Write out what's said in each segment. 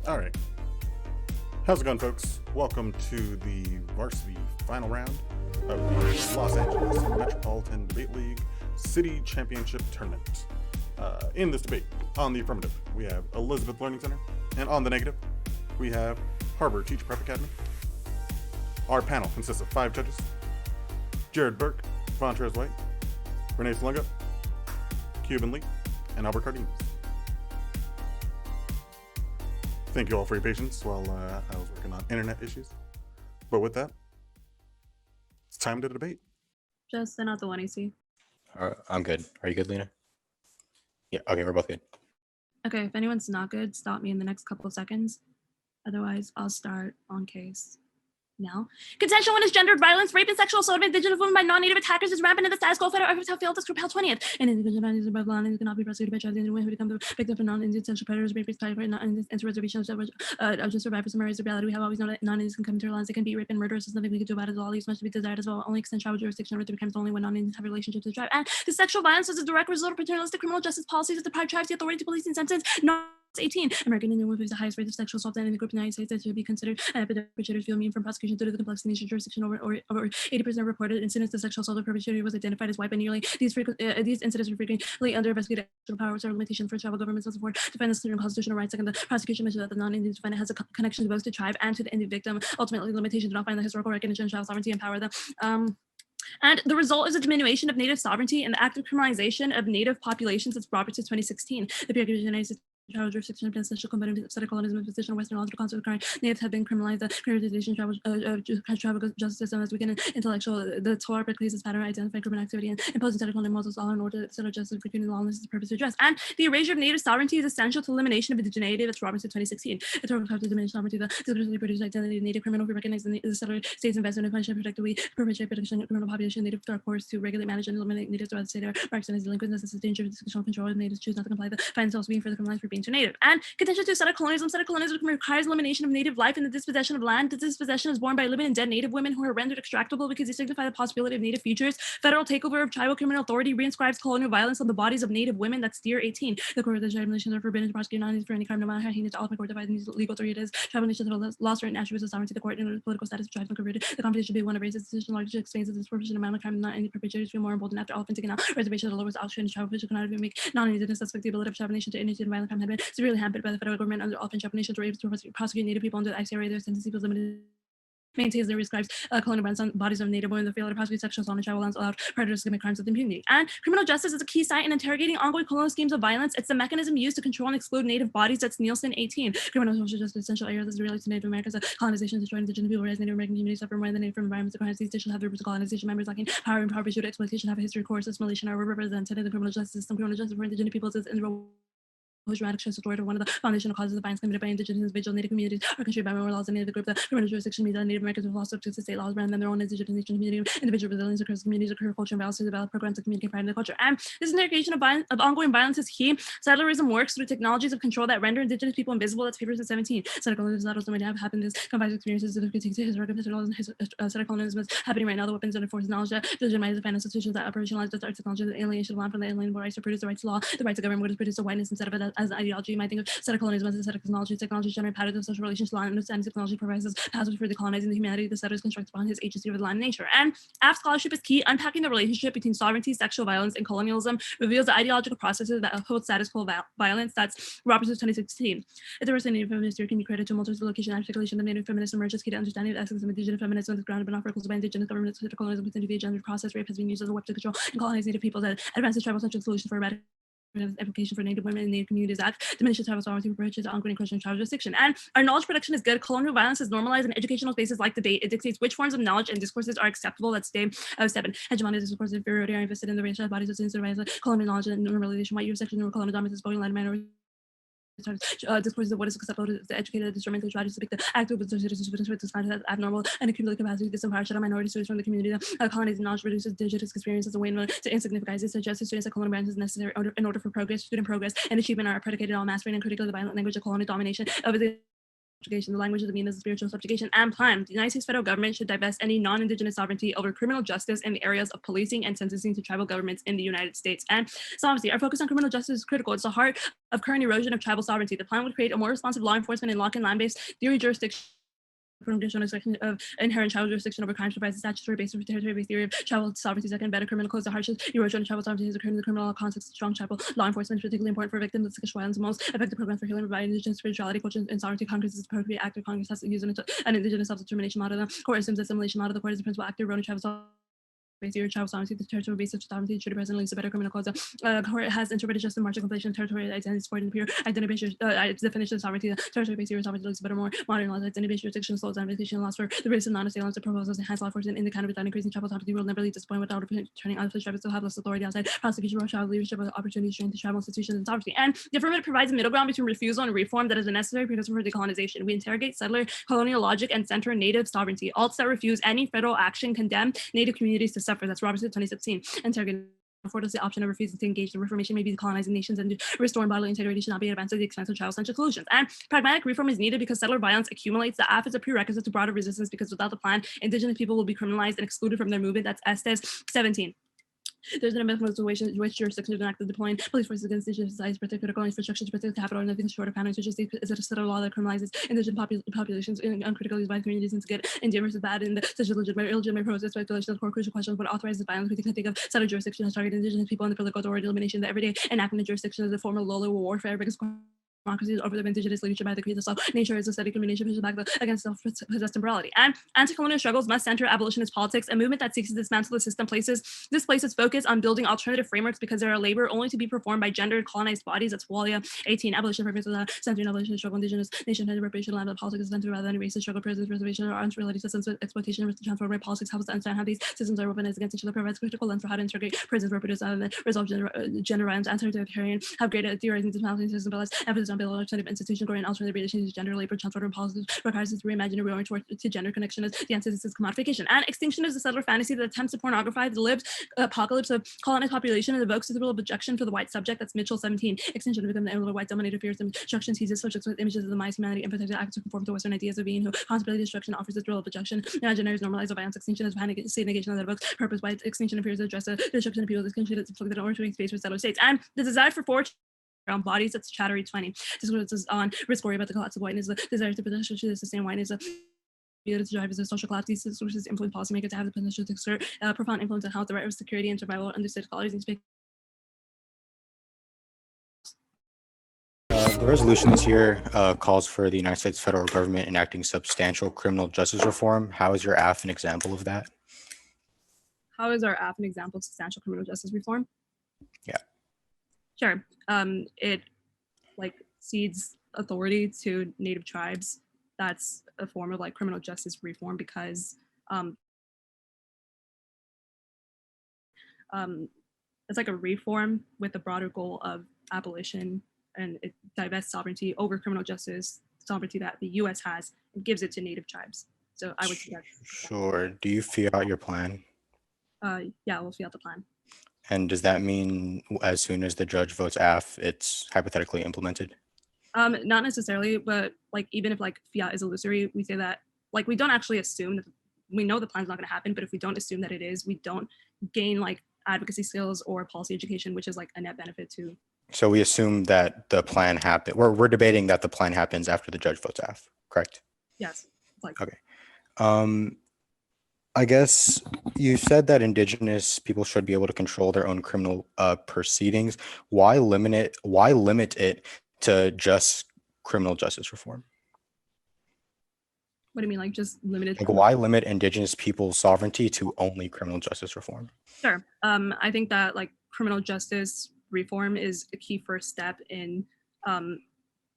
All right. How's it going, folks? Welcome to the Varsity final round of the Los Angeles Metropolitan Debate League City Championship Tournament. In this debate, on the affirmative, we have Elizabeth Learning Center, and on the negative, we have Harbor Teacher Prep Academy. Our panel consists of 5 judges: Jared Burke, Vontrez White, Renae Salunga, QiBin Lee, and Albert Cardenas. Thank you all for your patience while I was working on internet issues. But with that, it's time to debate. Just send out the one AC. I'm good. Are you good, Lena? Yeah, okay, we're both good. Okay, if anyone's not good, stop me in the next couple of seconds. Otherwise, I'll start on case now. Consensual one is gendered violence, rape, and sexual assault of indigenous women by non-native attackers is rampant in the status quo. Federal efforts have failed to curb 20th. And indigenous violence by law cannot be prosecuted by tribes women who become the victim of non-Indian sexual predators, rapists, and reservations of just survivors of the reality. We have always known that non-Indians can come into our lands. They can be raped and murderers. There's nothing we can do about it. All these must be desired as well. Only extend tribal jurisdiction to becomes only when non-Indians have relationships with the tribe. And the sexual violence is a direct result of paternalistic criminal justice policies that deprive tribes the authority to police and sentence 18. American Indian women face the highest rate of sexual assault in the group in the United States that should be considered an epidemic. Perpetrators feel immune from prosecution due to the complexity of jurisdiction. Over 80% of reported incidents of sexual assault of perpetrator was identified as white, but nearly these incidents were frequently under investigated powers or limitations for tribal governments to support defend the constitutional rights. Second, the prosecution mentioned that the non-Indian defendant has a connection to both the tribe and to the Indian victim. Ultimately, limitations do not find the historical recognition of tribal sovereignty and power them. And the result is a diminution of native sovereignty and the active criminalization of native populations since Roberts 2016. The period of United States tribal jurisdiction of ancestral component of static colonialism position Western laws for concept of crime. Natives have been criminalized. The criminalization tribal justice system has weakened intellectual. The Torah plays this pattern of identifying criminal activity and imposing static colonial models all in order to settle justice for criminal lawlessness is the purpose to address. And the erasure of native sovereignty is essential to elimination of indigeneity. That's Roberts 2016. The Torah claims to diminish sovereignty. The deliberately produced identity of native criminal who recognize the settler state's investment in punishment protectively perpetuate protection of criminal population. Native dark courts to regulate, manage, and eliminate natives throughout the state are marked as delinquents. This is danger of institutional control. Natives choose not to comply. Find themselves being further criminalized for being too native. And contention to static colonialism. Static colonialism requires elimination of native life and the dispossession of land. The dispossession is borne by living and dead native women who are rendered extractable because they signify the possibility of native futures. Federal takeover of tribal criminal authority reinscribes colonial violence on the bodies of native women. That's Dear 18. The court of the tribal nations are forbidden to prosecute non-natives for any crime, no matter how heinous. All of my court divides these legal authority is. Tribal nations have lost certain attributes of sovereignty. The court and the political status of tribes converted. The competition should be one of races. Decision largely explains the disproportionate amount of crime. Not any perpetrators feel more emboldened after all have been taken out. Reservation of the lowest option. Tribal official cannot even make non-indigenous suspect the ability of tribal nation to initiate violent crime had been severely hampered by the federal government under often tribal nations were able to prosecute native people under the ICRA. Their tendency was limited. Maintains and prescribes colonial violence on bodies of native women. The failure to prosecute sexual assault on tribal lands allowed predators to commit crimes with impunity. And criminal justice is a key site in interrogating ongoing colonial schemes of violence. It's the mechanism used to control and exclude native bodies. That's Nielsen 18. Criminal social justice essential areas as it relates to Native Americans. Colonization destroying indigenous people, whereas Native American communities suffer more than native from environments. The crimes these should have the roots of colonization members lacking power and poverty due to exploitation have a history course. Assimilation are represented in the criminal justice system. Criminal justice for indigenous peoples is in the dramatic stress disorder, one of the foundational causes of violence committed by indigenous individual native communities are constrained by more laws than native group. The criminal jurisdiction means that Native Americans have lost to state laws rather than their own indigenous nation community. Individual resilience occurs in communities occur culture and values to develop programs to communicate pride in the culture. And this interrogation of ongoing violence is key. Settlerism works through technologies of control that render indigenous people invisible. That's papers in 17. Settler colonialism is not also might have happened. This combines experiences of critique to historic settler colonialism is happening right now. The weapons and enforced knowledge that legitimize the financial institutions that operationalize the technology, the alienation of land from the alienable rights to produce the rights to law, the right to govern what is produced of whiteness instead of it as an ideology. You might think of static colonialism as a static technology. Technology generate patterns of social relations, law, and understanding technology provides us passage for decolonizing the humanity. The settler is constructed upon his agency over the land and nature. And AF scholarship is key. Unpacking the relationship between sovereignty, sexual violence, and colonialism reveals the ideological processes that uphold status quo violence. That's Roberts 2016. At the Native feminist theory can be credited to multiple location and articulation of Native feminist emerges key to understanding the essence of indigenous feminism is grounded but not reckless by indigenous governments. Colonialism within the gender process. Rape has been used as a weapon to control and colonize Native peoples that advances tribal-centric solutions for eradication application for Native women and Native communities act diminishes tribal sovereignty, perpetuates the ongoing encroachment of tribal jurisdiction. And our knowledge production is good. Colonial violence is normalized in educational spaces like debate. It dictates which forms of knowledge and discourses are acceptable. That's day 7. Hegemony discourses of inferiority are invested in the racial bodies of students that colonial knowledge and normalization. White Eurosexual and colonial dominance is voting line minority. Discourses of what is acceptable to the educated, instrumental strategies to pick the active citizens with this as abnormal and accumulated capacity to disempower shadow minority students from the community. Colonizing knowledge reduces digital experience as a way to insignificance. It suggests to students that colonial violence is necessary in order for progress, student progress, and achievement are predicated on mastering and critically the violent language of colonial domination over the subjugation, the language of the mean is the spiritual subjugation, and plan. The United States federal government should divest any non-Indigenous sovereignty over criminal justice in the areas of policing and sentencing to tribal governments in the United States. And so obviously, our focus on criminal justice is critical. It's the heart of current erosion of tribal sovereignty. The plan would create a more responsive law enforcement and lock-in land-based theory jurisdiction of inherent tribal jurisdiction over crimes provides a statutory basis for territory-based theory of tribal sovereignty that can better criminalize the hardships erosion of tribal sovereignty has occurred in the criminal law context. Strong tribal law enforcement is particularly important for victims of sexual violence. The most effective programs for healing and providing indigenous spirituality, culture, and sovereignty. Congress is the appropriate actor. Congress has to use an indigenous self-determination model. The court assumes assimilation model. The court is the principal actor. Eroding tribal sovereignty, tribal sovereignty, the territory based of sovereignty should presently use a better criminal code. The court has interpreted just the march of completion of territorial identity support in the pure identity definition of sovereignty. The territory based sovereignty looks better, more modern laws, identity based jurisdiction, slows down investigation laws for the risk of non-assailants. The proposals enhance law enforcement in the kind of without increasing tribal sovereignty will never lead to disappointment without turning out of tribal to have less authority outside prosecution, tribal leadership, opportunity to strengthen tribal institutions and sovereignty. And the affirmative provides a middle ground between refusal and reform that is a necessary precursor for decolonization. We interrogate settler colonial logic and center native sovereignty. Alts that refuse any federal action condemn native communities to suffer. That's Robertson 2016. Interrogate afford us the option of refusing to engage in reformation, maybe colonizing nations and restoring bodily integrity should not be advanced at the expense of child-centric solutions. And pragmatic reform is needed because settler violence accumulates. The AF is a prerequisite to broader resistance because without the plan, indigenous people will be criminalized and excluded from their movement. That's Estes 17. There's an amendment situation which jurisdictions enact deploying police forces against indigenous societies, particularly critical infrastructure to protect the capital and living short of panels, such as is it a set of law that criminalizes indigenous populations uncritically by communities and to get Indian versus bad and such a legitimate illegitimate process speculation of core crucial questions what authorizes violence. We can think of settler jurisdiction as targeting indigenous people and the political authority elimination the everyday enactment of jurisdiction as a form of low warfare because democracies over the indigenous leadership by the creed of self. Nature is a steady combination pushes back against self-possessed temporality. And anti-colonial struggles must center abolitionist politics. A movement that seeks to dismantle the system places its focus on building alternative frameworks because there are labor only to be performed by gendered colonized bodies. That's Walia 18. Abolition purpose of the centering abolitionist struggle, indigenous nation and reparation land politics is centered rather than racist struggle, presence, preservation, or unrelated systems with exploitation with transformative politics helps us understand how these systems are weaponized against each other, provides critical lens for how to integrate prisons, reproduce, resolve gender violence, anti-authoritarian, have greater theorizing dismantling system balance, emphasis on building alternative institutions, growing alternative relations, gender, labor, transformative policies, requires us to reimagine a reorient to gender connection as the antithesis of commodification. And extinction is a settler fantasy that attempts to pornographize the lived apocalypse of colonized population and evokes the rule of objection for the white subject. That's Mitchell 17. Extinction to become the emblem of white dominated fears and destructions. He's subjects with images of the minds, humanity, empathetic acts to conform to Western ideas of being who contemplate destruction offers the rule of objection. Imaginary normalized violence. Extinction is state negation of that evokes purpose. White extinction appears to address the destruction of people. Extinction that's inflicted in order to make space for settler states. And the desire for forge around bodies, that's Chattery 20. This is on risk worry about the collapse of whiteness, the desire to potentially sustain whiteness, to drive as a social collapse. These sources influence policymakers to have the potential to exert profound influence on health, the right of security, and survival understood scholars and speak. The resolution this year calls for the United States federal government enacting substantial criminal justice reform. How is your AF an example of that? How is our AF an example of substantial criminal justice reform? Yeah. Sure. It cedes authority to Native tribes. That's a form of criminal justice reform because it's a reform with the broader goal of abolition, and it divests sovereignty over criminal justice, sovereignty that the U.S. has, and gives it to Native tribes. So I would say that. Sure. Do you feel out your plan? Yeah, we'll see out the plan. And does that mean as soon as the judge votes AF, it's hypothetically implemented? Not necessarily, but even if fiat is illusory, we say that we don't actually assume that we know the plan's not going to happen, but if we don't assume that it is, we don't gain advocacy skills or policy education, which is a net benefit to. So we assume that the plan happens. We're debating that the plan happens after the judge votes AF, correct? Yes. Okay. I guess you said that Indigenous people should be able to control their own criminal proceedings. Why limit it to just criminal justice reform? What do you mean, just limited? Why limit Indigenous people's sovereignty to only criminal justice reform? Sure. I think that criminal justice reform is a key first step in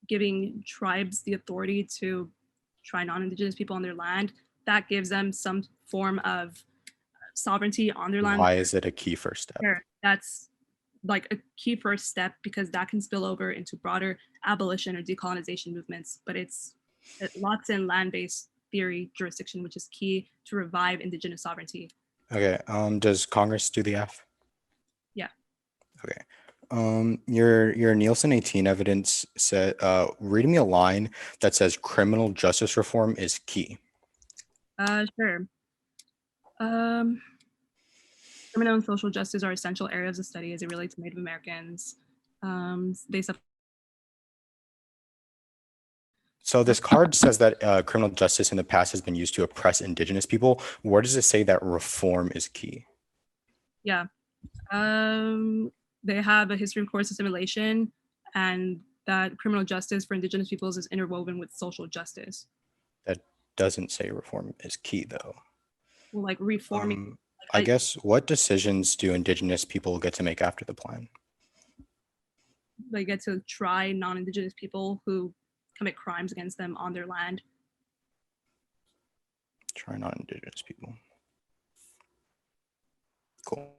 giving tribes the authority to try non-Indigenous people on their land. That gives them some form of sovereignty on their land. Why is it a key first step? Sure. That's a key first step because that can spill over into broader abolition or decolonization movements, but it locks in land-based theory jurisdiction, which is key to revive Indigenous sovereignty. Okay. Does Congress do the F? Yeah. Okay. Your Nielsen 18 evidence said, read me a line that says criminal justice reform is key. Sure. Criminal and social justice are essential areas of study as it relates to Native Americans. They suffer. So this card says that criminal justice in the past has been used to oppress indigenous people. Where does it say that reform is key? Yeah. They have a history of coerced assimilation, and that criminal justice for indigenous peoples is interwoven with social justice. That doesn't say reform is key, though. Well, like reforming. I guess, what decisions do indigenous people get to make after the plan? They get to try non-indigenous people who commit crimes against them on their land. Try non-indigenous people. Cool.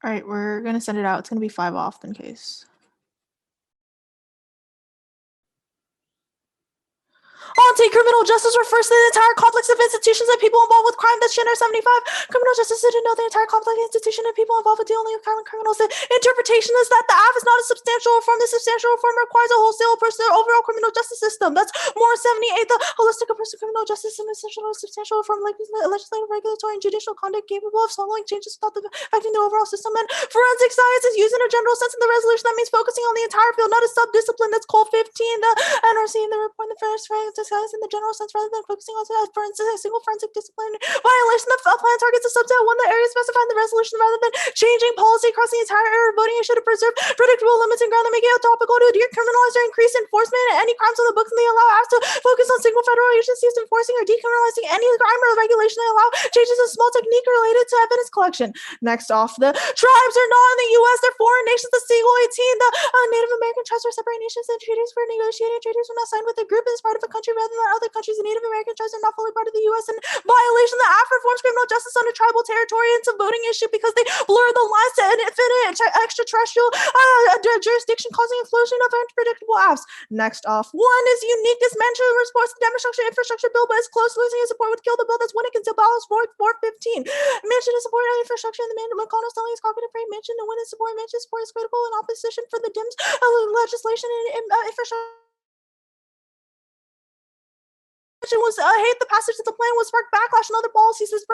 All right, we're gonna send it out. It's gonna be 5 off in case. Anti-criminal justice refers to the entire complex of institutions and people involved with crime. That's Gender 75. Criminal justice didn't know the entire complex of institution and people involved with dealing with crime and criminals. The interpretation is that the AF is not a substantial reform. The substantial reform requires a wholesale approach to the overall criminal justice system. That's more 78. The holistic approach to criminal justice system is essential to substantial reform, like legislative, regulatory, and judicial conduct capable of solving changes without affecting the overall system. And forensic science is used in a general sense in the resolution. That means focusing on the entire field, not a sub-discipline. That's called 15. The NRC in the report, the first disguise in the general sense rather than focusing on for instance, a single forensic discipline violation. The plan targets a subset one, the area specified in the resolution rather than changing policy across the entire area of voting. It should have preserved predictable limits and ground that make it topical to decriminalize or increase enforcement and any crimes on the books, and they allow us to focus on single federal agencies enforcing or decriminalizing any crime or regulation. They allow changes in small technique related to evidence collection. Next off, the tribes are not in the U.S. They're foreign nations. The Siegel 18, the Native American tribes are separate nations, and treaties for negotiating treaties were not signed with the group as part of a country rather than other countries. The Native American tribes are not fully part of the U.S. in violation. The AF reforms criminal justice under tribal territory into voting issue because they blur the lines to infinite extraterrestrial jurisdiction, causing explosion of unpredictable AFs. Next off, one is unique. This mention in response to the infrastructure bill, but it's close. Losing his support would kill the bill. That's when it can balance 415. Mention is support of infrastructure, and the man McConnell selling his copy to frame mention, and when his support mentions support is critical in opposition for the DIMS legislation and infrastructure. Was hate the passage of the plan was spark backlash and other policies was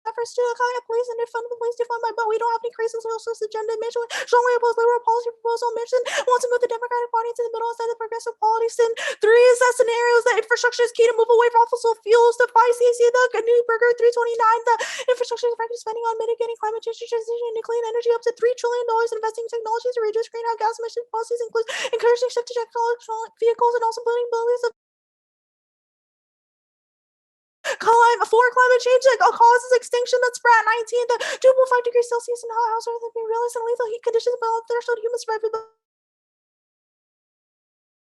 efforts to police and defund the police defund by, but we don't have any crazy socialist agenda. Mention strongly oppose liberal policy proposal. Mention wants to move the Democratic Party to the middle instead of progressive policies. And 3 is that scenarios that infrastructure is key to move away from fossil fuels. The 5 CC, the new Burger 329, the infrastructure is effective spending on mitigating climate change, transition to clean energy up to $3 trillion, investing in technologies to reduce greenhouse gas emission policies includes encouraging shift to electronic vehicles and also building buildings of climate change causes extinction. That's Sprat 19. The 2.5 degrees Celsius in hot house earth and be realized in lethal heat conditions below threshold human survival.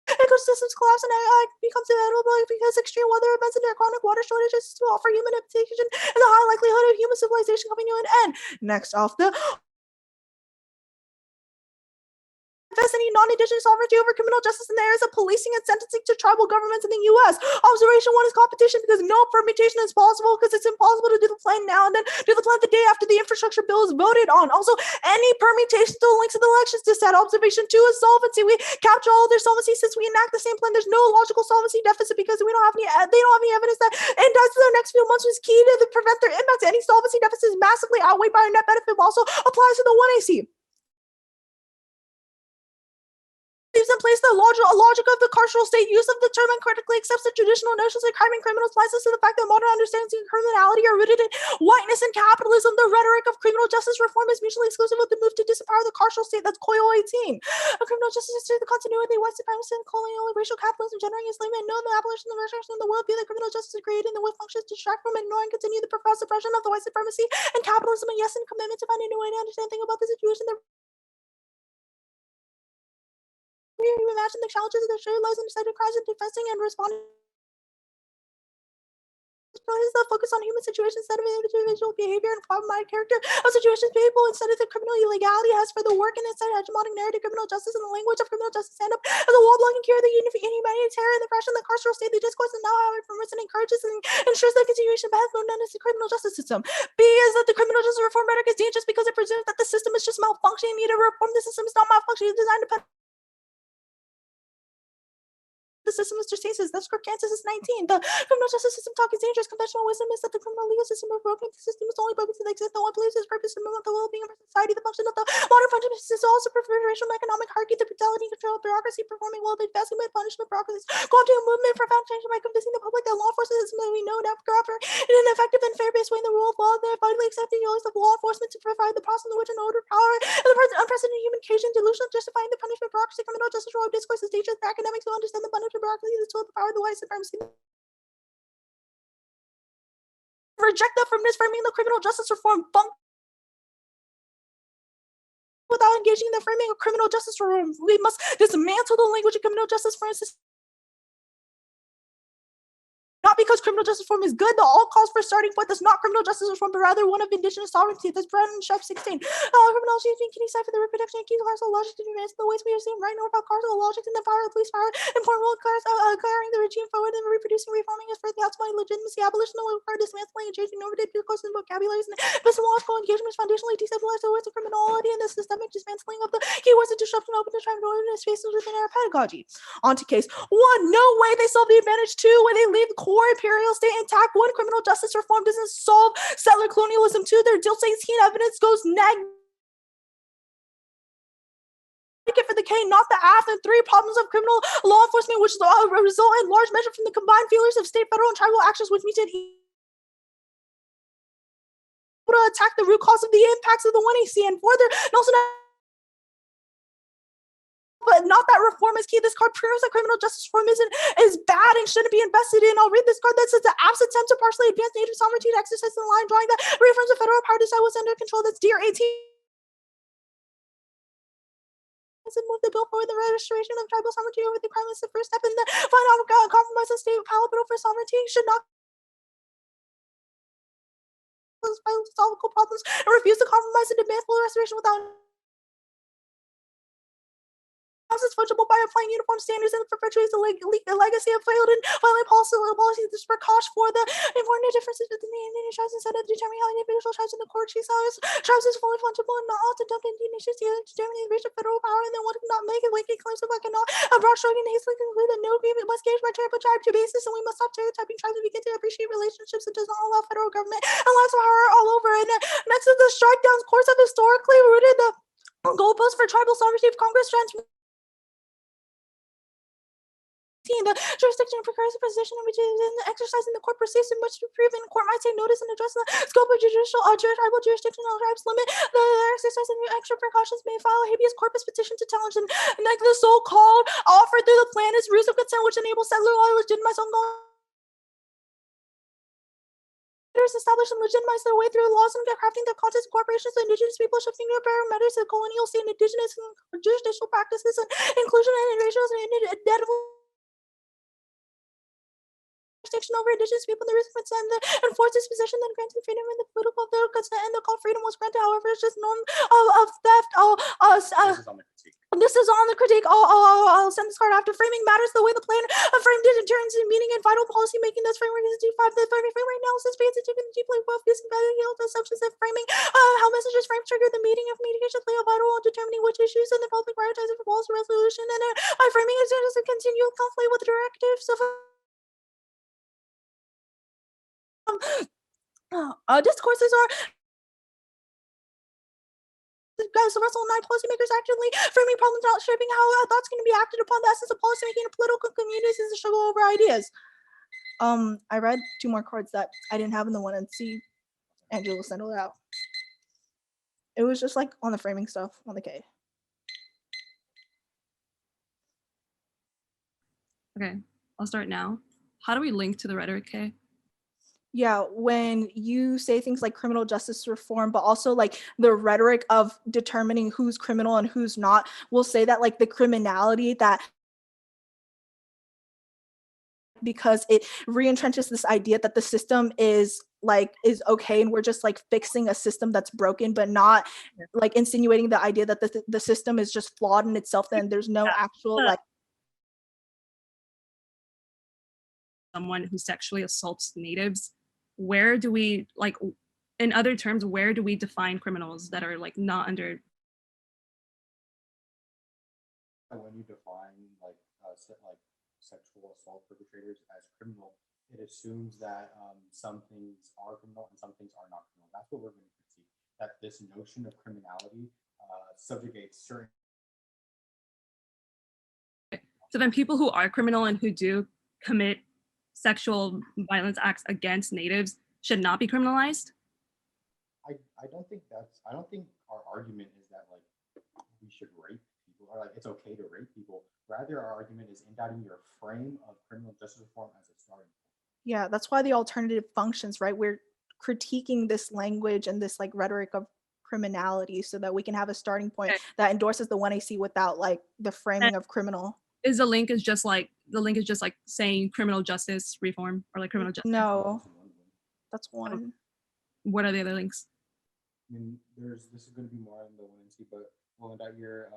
Ecosystems collapse and becomes inevitable because extreme weather events and chronic water shortages to offer human habitation and the high likelihood of human civilization coming to an end. Next off, the any non-indigenous sovereignty over criminal justice in the areas of policing and sentencing to tribal governments in the U.S. Observation 1 is competition because no permutation is possible because it's impossible to do the plan now and then do the plan the day after the infrastructure bill is voted on. Also, any permutation still links to the elections to set. Observation 2 is solvency. We capture all their solvency since we enact the same plan. There's no logical solvency deficit because they don't have any evidence that indicts the next few months was key to prevent their impact. Any solvency deficit is massively outweighed by a net benefit, but also applies to the 1AC. Leaves in place the logic of the carceral state. Use of the term uncritically accepts the traditional notions of crime and criminals, applies to the fact that modern understandings of criminality are rooted in whiteness and capitalism. The rhetoric of criminal justice reform is mutually exclusive with the move to disempower the carceral state. That's COIL 18. Criminal justice is the continuity of white supremacy and colonial racial capitalism generating enslavement. No, the abolition of the restriction of the world view that criminal justice is created in the will functions to distract from, ignore, and continue the professed suppression of the white supremacy and capitalism. And yes, and commitment to find a new way to understand things about the situation. You imagine the challenges of the shared lives and decided crimes and defending and responding places that focus on human situations instead of individual behavior and problematic character of situations, people instead of the criminal illegality has for the work and instead of hegemonic narrative criminal justice and the language of criminal justice stand up as a wall-blocking cure of the inhumanity, terror, and the oppression, the carceral state, the discourse, and now how it permits and encourages and ensures the continuation of path known as the criminal justice system. B is that the criminal justice reform rhetoric is dangerous because it presumes that the system is just malfunctioning. You need to reform the system is not malfunctioning. It's designed to the system is just cases. That's Kansas is 19. The criminal justice system talk is dangerous. Conventional wisdom is that the criminal legal system is broken. The system is only broken to the extent no one believes its purpose to promote the well-being of society. The function of the modern punishment is also racial and economic hierarchy, the brutality and control of bureaucracy, performing well, the investment, punishment, bureaucracy, going to a movement for profound change by convincing the public that law enforcement is something we know and have to operate in an effective and fair-based way in the rule of law. They're finally accepting the oath of law enforcement to provide the process in which an order, power, and the unprecedented human occasion, delusion, justifying the punishment, bureaucracy, criminal justice, role discourse is dangerous for academics to understand the punishment, bureaucracy, the tool of the power of the white supremacy. Reject that from misframing the criminal justice reform without engaging in the framing of criminal justice reform. We must dismantle the language of criminal justice, for instance. Not because criminal justice reform is good, the all calls for starting point that's not criminal justice reform, but rather one of indigenous sovereignty. That's Brandon Chef 16. Criminology is being decide for the reproduction and key carceral logic to advance the ways we are seeing right now about carceral logic and the power of police power. Important role carrying the regime forward and reproducing, reforming is for the outside legitimacy, abolition of the dismantling and changing normative discourses and vocabularies and epistemological engagement is foundationally destabilized the words of criminality and the systemic dismantling of the keywords of disruption open to try and order spaces within our pedagogy. On to case one. No way they solve the advantage. Two, when they leave the core imperial state intact. One, criminal justice reform doesn't solve settler colonialism. Two, their DIL 16 evidence goes negative for the K, not the F. And three, problems of criminal law enforcement, which result in large measure from the combined failures of state, federal, and tribal actions, which means it to attack the root cause of the impacts of the 1AC. And further, Nelson, but not that reform is key. This card proves that criminal justice reform is bad and shouldn't be invested in. I'll read this card that says the apps attempt to partially advance native sovereignty to exercise the line drawing that reaffirms the federal power to decide what's under control. That's Dear 18. And move the bill forward the restoration of tribal sovereignty over the crime is the first step in the final compromise of state palatable for sovereignty should not solve problems and refuse to compromise and demand full restoration without is fungible by applying uniform standards and perpetuates the legacy of failed and violent policies. This precaution for the important differences between the Indian tribes instead of determining how individual tribes in the court treat tribes is fully fungible and not all to dump Indian nations together to determine the reach of federal power and then one cannot make it linking claims of what cannot. A broad stroke and hastily conclude that no agreement must gauge by tribe to basis and we must stop stereotyping tribes and begin to appreciate relationships that does not allow federal government and lots of power all over. And next is the strike downs courts have historically rooted the goalposts for tribal sovereignty of Congress the jurisdiction and precarious position in which it is in exercising the court proceeds in which to prove in court might take notice and address the scope of tribal jurisdiction and tribes limit the exercise and extra precautions may file a habeas corpus petition to challenge and like the so-called offered through the plan is rules of consent which enable settler law to legitimize ongoing establish and legitimize their way through laws and crafting their context of corporations and indigenous people shifting their parameters to colonial state and indigenous and judicial practices and inclusion and racial and over indigenous people, the risk of consent, and enforce this position, then granted freedom in the political consent, and the call freedom was granted. However, it's just norm of theft. This is on the critique. I'll send this card after framing matters the way the plan framed it in terms of meaning and vital policy making. This framework is D5. The framework analysis pays attention to deeply well using value assumptions of framing. How messages frame trigger the meaning of communication play a vital role in determining which issues and the public prioritizing for policy resolution. And by framing is just a continual conflict with directives of discourses are guys, the Russell and I policymakers actively framing problems not shaping how thoughts can be acted upon. The essence of policymaking in political communities is a struggle over ideas. I read two more cards that I didn't have in the one and see Angela send it out. It was just like on the framing stuff on the K. Okay, I'll start now. How do we link to the rhetoric K? Yeah, when you say things like criminal justice reform, but also like the rhetoric of determining who's criminal and who's not, we'll say that like the criminality that because it reentrenches this idea that the system is okay and we're just like fixing a system that's broken, but not like insinuating the idea that the system is just flawed in itself, then there's no actual like someone who sexually assaults natives. Where do we, like, in other terms, where do we define criminals that are like not under? When you define like sexual assault perpetrators as criminal, it assumes that some things are criminal and some things are not criminal. That's what we're going to see. That this notion of criminality subjugates certain. So then people who are criminal and who do commit sexual violence acts against natives should not be criminalized? I don't think our argument is that like we should rape people or like it's okay to rape people. Rather, our argument is indicting your frame of criminal justice reform as a starting point. Yeah, that's why the alternative functions, right? We're critiquing this language and this like rhetoric of criminality so that we can have a starting point that endorses the 1AC without like the framing of criminal. Is the link just like saying criminal justice reform or like criminal justice? No, that's one. What are the other links? I mean, this is going to be more in the 1NC, but we'll indict your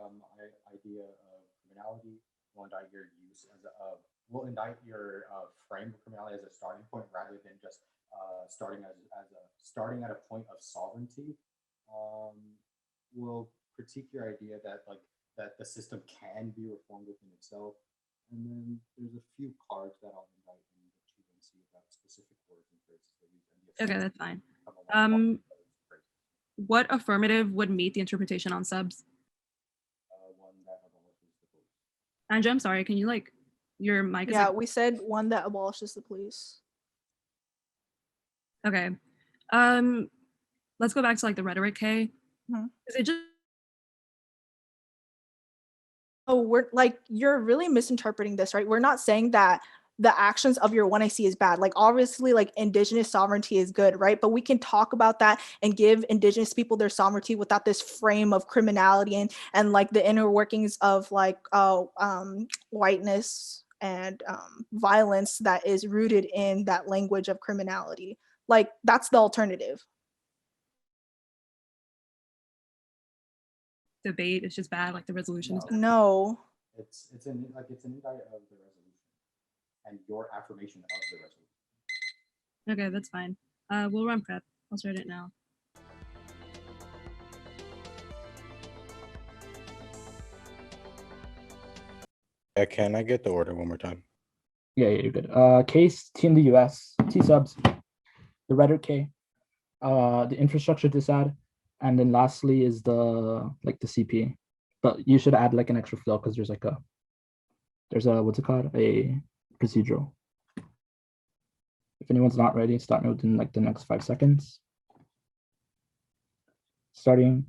idea of criminality. We'll indict your use as we'll indict your frame of criminality as a starting point rather than just starting at a point of sovereignty. We'll critique your idea that the system can be reformed within itself, and then there's a few cards that I'll indict in the QiBin see about specific words and phrases that use. Okay, that's fine. What affirmative would meet the interpretation on subs? One that abolishes the police. Andrew, I'm sorry, can you like, your mic is Yeah, like, we said one that abolishes the police. okay. Let's go back to like the rhetoric, K. Is it just we're like, you're really misinterpreting this, right? We're not saying that the actions of your 1AC is bad. Like obviously like indigenous sovereignty is good, right? But we can talk about that and give indigenous people their sovereignty without this frame of criminality and like the inner workings of like whiteness and violence that is rooted in that language of criminality. Like that's the alternative. debate? It's just bad, like the resolution is bad? No. It's an indictment of the resolution and your affirmation of the resolution. Okay, that's fine. We'll run prep. I'll start it now. Can I get the order one more time? Yeah, you're good. Case, T in the US, T subs, the rhetoric K, the infrastructure disad, and then lastly is the CP. But you should add like an extra flow because there's a what's it called? A procedural. If anyone's not ready, start me within like the next 5 seconds. Starting.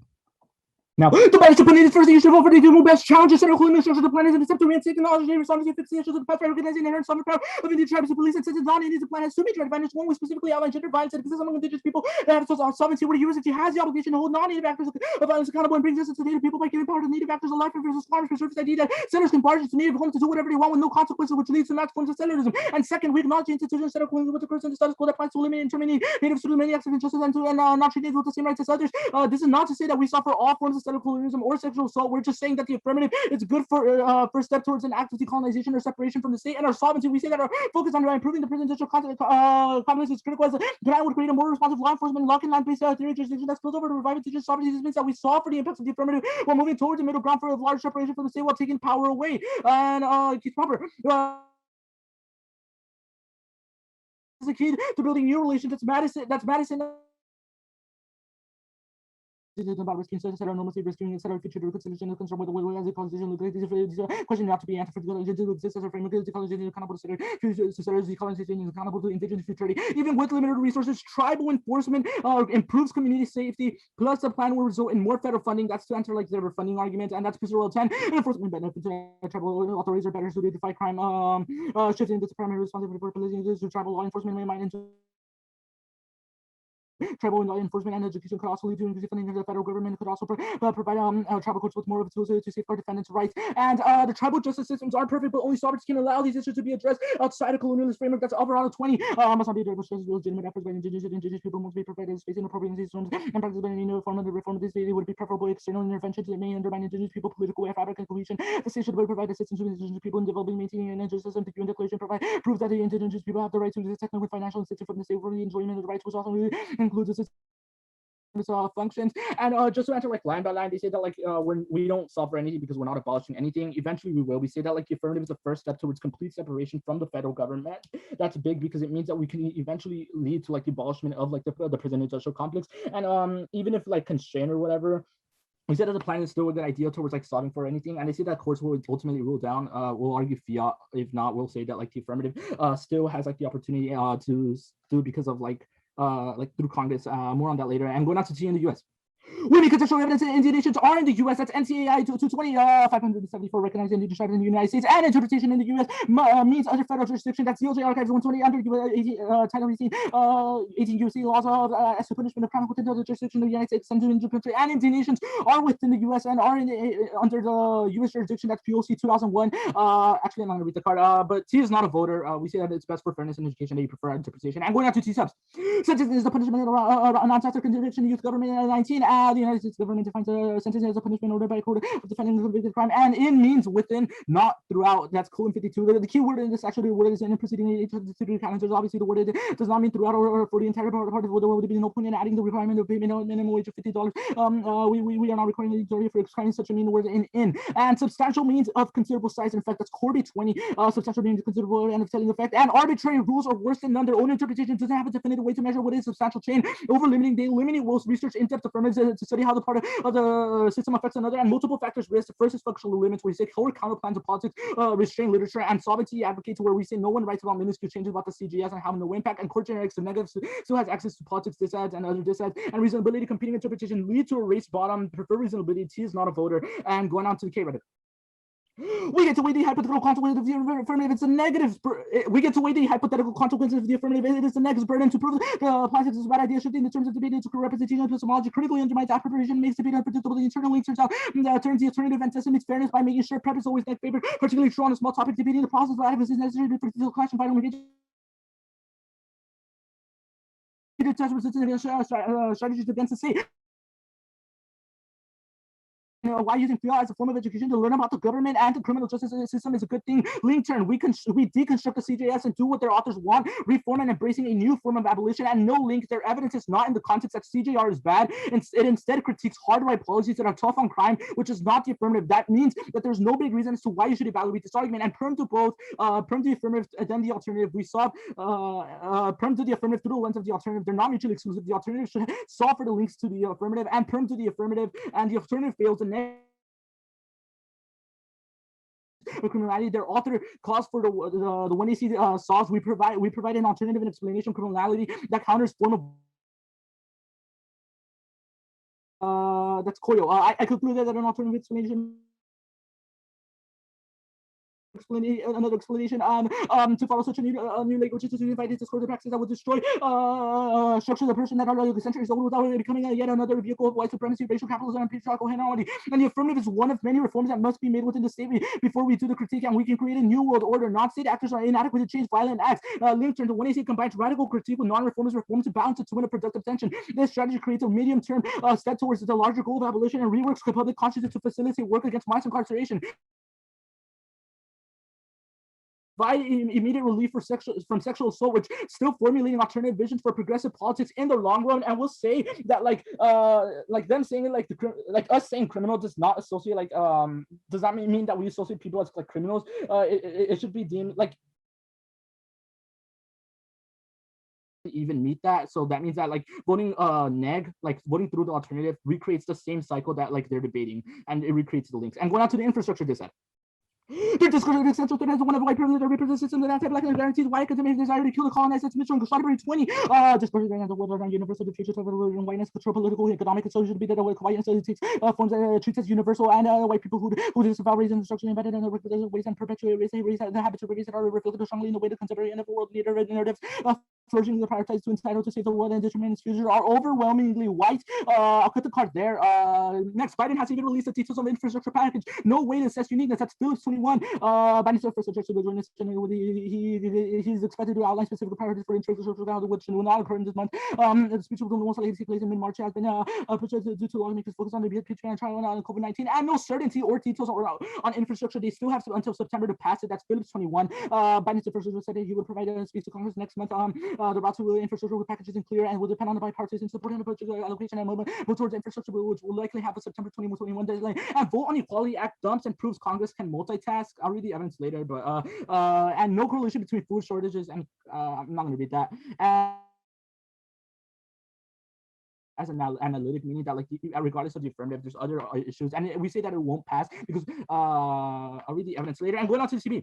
Now, the best opponent is first issue of the two best challenges and including the the planet and the to reinstate the knowledge and response to fix the issues of the path for recognizing inherent sovereign power of Indian tribes and police and since it's not Indian, the planet has two major advantages. One, we specifically outline gender violence and exists among indigenous people that have sovereignty over the USFG has the obligation to hold non-native actors of violence accountable and bring justice to native people by giving power to native actors of life and versus farmers for service ID that settlers can barge into native homes to do whatever they want with no consequences, which leads to max forms of settlers. And second, we acknowledge the institutions that are equivalent with the current status quo that plans to eliminate and terminate natives through many acts of injustice and not treat natives with the same rights as others. This is not to say that we suffer all forms of settler colonialism or sexual assault. We're just saying that the affirmative is good for first step towards an act of decolonization or separation from the state and our sovereignty. We say that our focus on improving the presidential competence is critical as that would create a more responsive law enforcement lock-in line-based theory jurisdiction that spills over to revive indigenous sovereignty. This means that we saw for the impacts of the affirmative while moving towards a middle ground for a large separation from the state while taking power away. And it's proper. Is the key to building new relations. That's Madison. About risking such that are enormously risking etc. future reconciliation is concerned with the way as a constitution question not to be answered for the existence as a framework of decolonization accountable to settlers decolonization is accountable to indigenous futurity. Even with limited resources, tribal enforcement improves community safety, plus the plan will result in more federal funding. That's to answer like their funding argument, and that's Procedural 10. And enforcement benefits tribal authorities are better suited to fight crime, shifting this primary responsibility for policing to tribal law enforcement may mind into tribal law enforcement and education could also lead to increased funding of the federal government. Could also provide tribal courts with more of tools to safeguard defendants' rights. And the tribal justice systems aren't perfect, but only sovereignty can allow these issues to be addressed outside a colonialist framework. That's Alvarado 20. Must not be addressed with legitimate efforts by indigenous people. Must be provided space in appropriate systems and practice by any new form of the reform of this state. It would be preferable external interventions that may undermine indigenous people political fabric and cohesion. The state should provide assistance to indigenous people in developing, maintaining, and indigenous system. The UN Declaration proves that the indigenous people have the right to the technical, financial incentive from the state for the enjoyment of the rights, which also includes assistance functions. And just to answer like line by line, they say that like we don't solve for anything because we're not abolishing anything. Eventually we will. We say that like the affirmative is the first step towards complete separation from the federal government. That's big because it means that we can eventually lead to like the abolishment of like the prison industrial complex. And even if like constrained or whatever, we said that the plan is still a good idea towards like solving for anything, and I see that courts will ultimately rule down. We'll argue fiat. If not, we'll say that like the affirmative still has like the opportunity to do because of like through Congress. More on that later. And going out to T in the US. We make contextual evidence that Indian nations are in the U.S. That's NCAI 220 574 recognized Indian tribes in the United States, and interpretation in the U.S. Means under federal jurisdiction. That's DOJ Archives 120 under Title 18 U.S.C. laws of as to punishment of crime within the jurisdiction of the United States. Some Indian country and Indian nations are within the U.S. and are in under the U.S. jurisdiction. That's POC 2001. Actually, I'm not going to read the card, but T is not a voter. We say that it's best for fairness in education that you prefer interpretation. And going out to T subs. Sentence is the punishment of a non-taxer conviction, youth government 19. The United States government defines a sentence as a punishment ordered by a court of defending the convicted crime, and in means within, not throughout. That's colon 52. The key word in this actually word is in preceding to calendars. Obviously, the word does not mean throughout or for the entire part of the world. There would be no point in adding the requirement of payment minimum wage of $50. We are not requiring the majority for excluding such a mean word in. And substantial means of considerable size. In fact, that's Corby 20. Substantial means of considerable and of telling effect. And arbitrary rules are worse than none. Their own interpretation doesn't have a definitive way to measure what is substantial chain. Over limiting, they eliminate most research in-depth affirmatives to study how the part of the system affects another, and multiple factors risk. The first is functional limits, where we say core counter plans of politics, restrain literature, and sovereignty advocates, where we say no one writes about minuscule changes about the CGS and have no impact, and court generics and negatives still has access to politics disads and other disads, and reasonability competing interpretation lead to a race bottom. Prefer reasonability. T is not a voter. And going on to the K Reddit. We get to weigh the hypothetical consequences of the affirmative. It's a negative. We get to weigh the hypothetical consequences of the affirmative. It is a negative burden to prove the politics is a bad idea. Shifting the terms of debate into representation of epistemology critically undermines that preparation, makes debate unpredictable. The internal link turns out turns the alternative and estimates fairness by making sure prep is always net favored, particularly true on a small topic. Debating the process of adequacy is necessary to the clash and final engagement. Strategies against the state. Why using fiat as a form of education to learn about the government and the criminal justice system is a good thing. Link turn, we deconstruct the CJS and do what their authors want, reform and embracing a new form of abolition, and no link. Their evidence is not in the context that CJR is bad. It instead critiques hard right policies that are tough on crime, which is not the affirmative. That means that there's no big reason as to why you should evaluate this argument. And perm to both, perm to the affirmative, and then the alternative. We solve perm to the affirmative through the lens of the alternative. They're not mutually exclusive. The alternative should solve for the links to the affirmative, and perm to the affirmative, and the alternative fails. And criminality, their author calls for the 1AC solves. We provide an alternative and explanation of criminality that counters form of that's Koyo. I conclude that an alternative explanation. Another explanation to follow such a new language to unify this discourse practice that would destroy structure of the person that are centuries old without becoming yet another vehicle of white supremacy, racial capitalism, and patriarchal hierarchy. And the affirmative is one of many reforms that must be made within the state before we do the critique, and we can create a new world order. Non-state actors are inadequate to change violent acts. Link turn to 1AC combines radical critique with non-reformist reform to balance it to win a productive tension. This strategy creates a medium-term step towards the larger goal of abolition and reworks public consciousness to facilitate work against mass incarceration. Provide immediate relief from sexual assault, which still formulating alternative visions for progressive politics in the long run. And we'll say that like them saying like us saying criminal does not associate does not mean that we associate people as like criminals. It should be deemed like even meet that. So that means that like voting voting through the alternative recreates the same cycle that like they're debating, and it recreates the links. And going out to the infrastructure disaster. The discourse of the essential threat has one of white privilege that represents system that anti-black and guarantees white academic desire to kill the colonized. It's Mitchell and Strawberry 20. Discourse of the world around universal, the future of whiteness, control political, economic, and social to be that whiteness takes forms treats as universal, and white people who disavow race and destruction embedded in the ways and perpetuate race the habits of race that are reflected strongly in the way to contemporary and world narratives version of the prioritized to entitled to save the world and determine its future are overwhelmingly white. I'll cut the card there. Next, Biden has even released the details of the infrastructure package. No way to assess uniqueness. That's still 21. Biden's first address to the joint he's expected to outline specific priorities for infrastructure, which will not occur in this month. The speech will most likely take place in mid-March. Has been projected due to lawmakers focus on the Patreon and trial on COVID-19 and no certainty or details on infrastructure. They still have until September to pass it. That's Phillips 21. Biden's first address said that he would provide a speech to Congress next month. The route to infrastructure package isn't clear and will depend on the bipartisan support and the budget allocation and movement towards infrastructure, which will likely have a September 2021 deadline. And vote on Equality Act dumps and proves Congress can multitask. I'll read the evidence later, but and no correlation between food shortages and I'm not going to read that. And as an analytic, meaning that like regardless of the affirmative, there's other issues, and we say that it won't pass because I'll read the evidence later. And going on to the CB.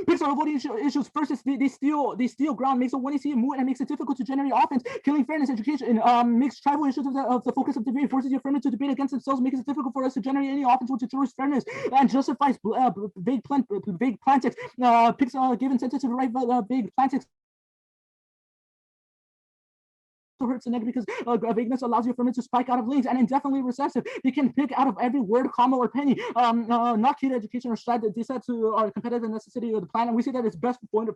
Picks on voting issues. First, they steal ground, makes a 1AC moot, and makes it difficult to generate offense. Killing fairness, education, makes tribal issues of the focus of debate, forces the affirmative to debate against themselves, makes it difficult for us to generate any offense which ensures fairness, and justifies vague plantics. Picks give incentive to the right vague plantics. Hurts the negative because vagueness allows the affirmative to spike out of lanes and indefinitely recessive. They can pick out of every word, comma, or penny. Not key to education or strive to decide to our competitive necessity of the plan. And we say that it's best for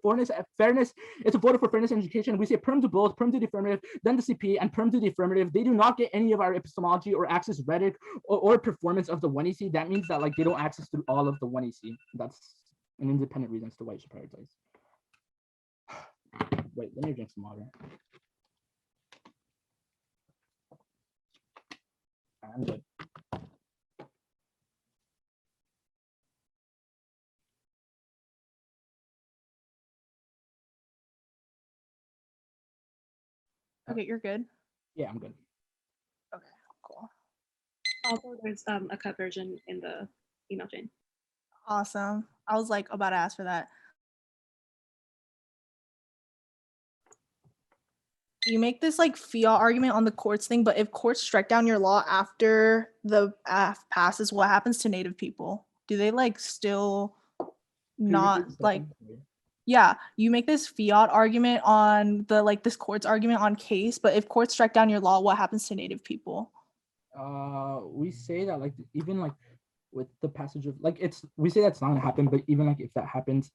fairness. It's a vote for fairness and education. We say perm to both, perm to the affirmative, then the CP, and perm to the affirmative. They do not get any of our epistemology or access rhetoric or performance of the 1EC. That means that like they don't access through all of the 1EC. That's an independent reason as to why you should prioritize. Wait, let me drink some water. I'm good. Okay, you're good. Yeah, I'm good. Okay, cool. Also, there's a cut version in the email chain. Awesome. I was like about to ask for that. You make this like fiat argument on the courts thing, but if courts strike down your law after the AF passes, what happens to Native people? Do they like still not like? Yeah, you make this fiat argument on the like this court's argument on case, but if courts strike down your law, what happens to Native people? We say that like even like with the passage of like we say that's not gonna happen, but even like if that happens,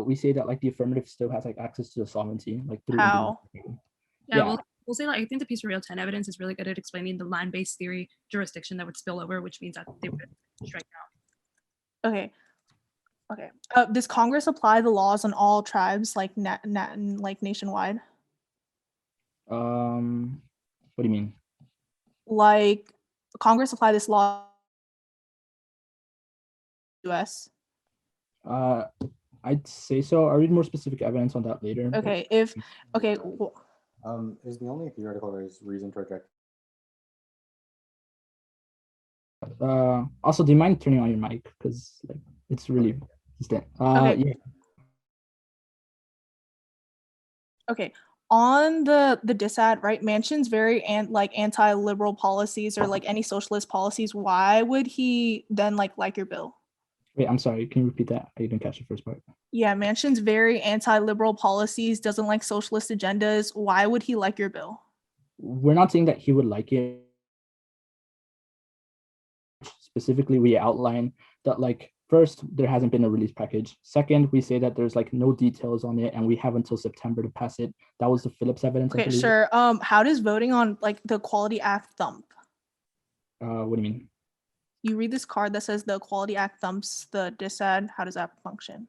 we say that like the affirmative still has like access to the sovereignty, like through how. Yeah, we'll say like I think the piece of Real 10 evidence is really good at explaining the land-based theory jurisdiction that would spill over, which means that they would strike down. Okay. Does Congress apply the laws on all tribes like like nationwide? What do you mean? Like Congress apply this law US? I'd say so. I'll read more specific evidence on that later. Okay, Is the only theoretical reason to reject? Also, do you mind turning on your mic because like it's really distant. Okay. Yeah. Okay. On the disad, right? Manchin's very anti-liberal policies or like any socialist policies. Why would he then like your bill? Wait, I'm sorry. Can you repeat that? I didn't catch the first part. Yeah, Manchin's very anti-liberal policies, doesn't like socialist agendas. Why would he like your bill? We're not saying that he would like it. Specifically, we outline that like first, there hasn't been a release package. Second, we say that there's like no details on it and we have until September to pass it. That was the Phillips evidence. Okay, sure. How does voting on like the Equality Act thump? What do you mean? You read this card that says the Equality Act thumps the disad. How does that function?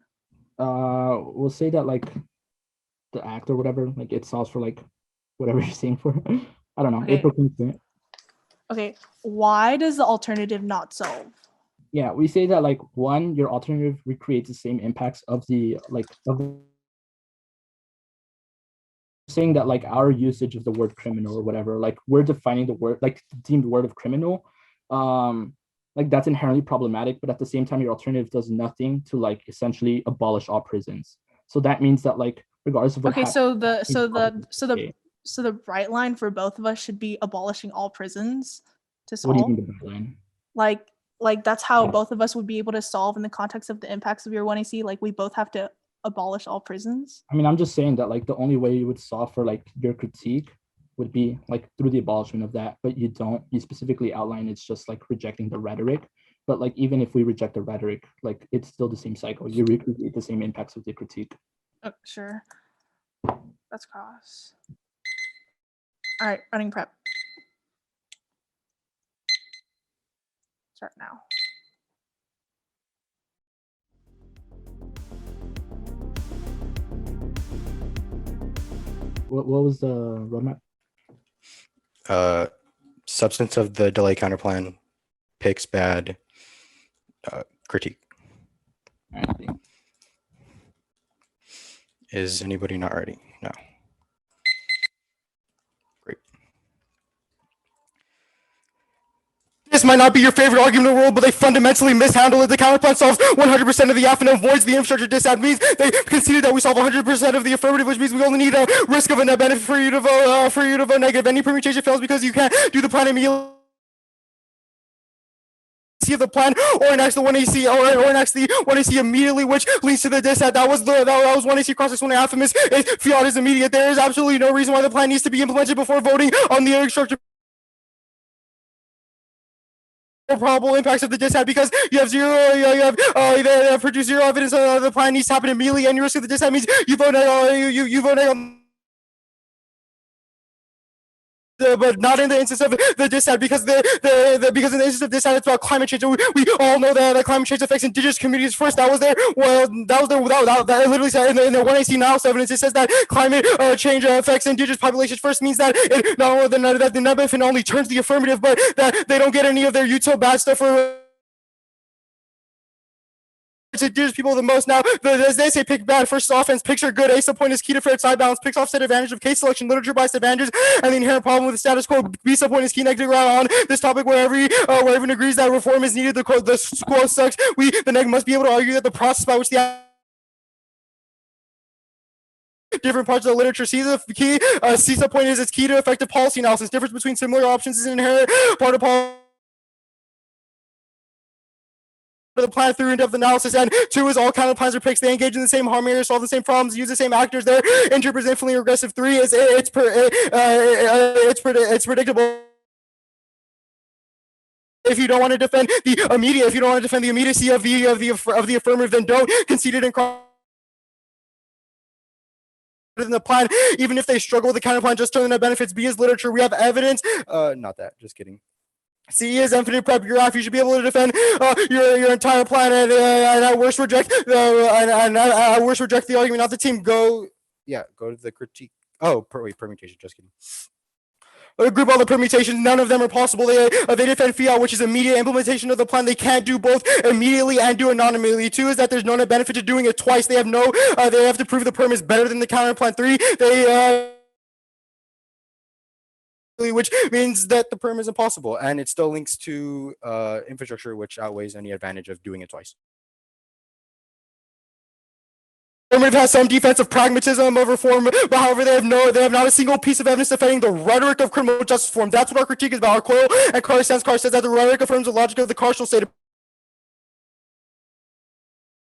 We'll say that like the act or whatever, like it solves for like whatever you're saying for. I don't know. Okay. Okay. Why does the alternative not solve? Yeah, we say that like one, your alternative recreates the same impacts of the saying that like our usage of the word criminal or whatever, like we're defining the word like deemed word of criminal. Like that's inherently problematic, but at the same time, your alternative does nothing to like essentially abolish all prisons. So that means that like regardless of what happens, so the bright line for both of us should be abolishing all prisons to solve. What do you mean the bright line? Like that's how both of us would be able to solve in the context of the impacts of your 1AC. Like we both have to abolish all prisons? I mean, I'm just saying that like the only way you would solve for like your critique would be like through the abolishment of that, but you don't. You specifically outline it's just like rejecting the rhetoric. But like even if we reject the rhetoric, like it's still the same cycle. You recreate the same impacts of the critique. Oh, sure. Let's cross. All right, running prep. Start now. What was the roadmap? Substance of the delay counterplan, picks bad, critique. All right. Is anybody not ready? No. Great. This might not be your favorite argument in the world, but they fundamentally mishandled it. The counterplan solves 100% of the affirmative, avoids the infrastructure disad. Means they conceded that we solve 100% of the affirmative, which means we only need a risk of a net benefit for you to vote negative. Any permutation fails because you can't do the plan immediately of the plan or enact the 1AC or enact the 1AC immediately, which leads to the disad. That was 1AC cross this one affirmative. Fiat is immediate. There is absolutely no reason why the plan needs to be implemented before voting on the infrastructure probable impacts of the disad, because you have they produce zero evidence the plan needs to happen immediately, and your risk of the disad means you vote you vote on but not in the instance of the disad, because because in the instance of disad it's about climate change. We all know that climate change affects indigenous communities first. That was there. Well, that literally said in the 1AC analysis evidence. It says that climate change affects indigenous populations first, means that it not only that the net benefit only turns the affirmative, but that they don't get any of their util bad stuff for indigenous people the most. Now, as they say, pick bad first offense, picture good. A sub point is key to fair side balance. Picks offset advantage of case selection, literature bias advantages, and the inherent problem with the status quo. B sub point is key negative ground on this topic where everyone agrees that reform is needed. The quo sucks. The neg must be able to argue that the process by which the different parts of the literature sees the key. C sub point is its key to effective policy analysis. Difference between similar options is an inherent part of policy. The plan through in-depth analysis, and 2 is all counter plans or picks. They engage in the same harmony, solve the same problems, use the same actors. Their interpret is infinitely regressive. 3 is it's predictable. If you don't want to defend the immediacy of the affirmative, then don't concede it and cross in the plan. Even if they struggle with the counter plan, just turn the benefits. B is literature. We have evidence. Not that. Just kidding. C is infinite prep. You're off. You should be able to defend your entire plan, and at worst reject the argument. Not the team. Go to the critique. Oh, permutation. Just kidding. Group all the permutations. None of them are possible. They defend fiat, which is immediate implementation of the plan. They can't do both immediately and do it non-immediately. 2 is that there's no net benefit to doing it twice. They have they have to prove the perm is better than the counter plan. 3, which means that the perm is impossible, and it still links to infrastructure, which outweighs any advantage of doing it twice. Affirmative has some defensive pragmatism of reform, but however, they have not a single piece of evidence defending the rhetoric of criminal justice reform. That's what our critique is about. Our coil and Carr says that the rhetoric affirms the logic of the carceral state.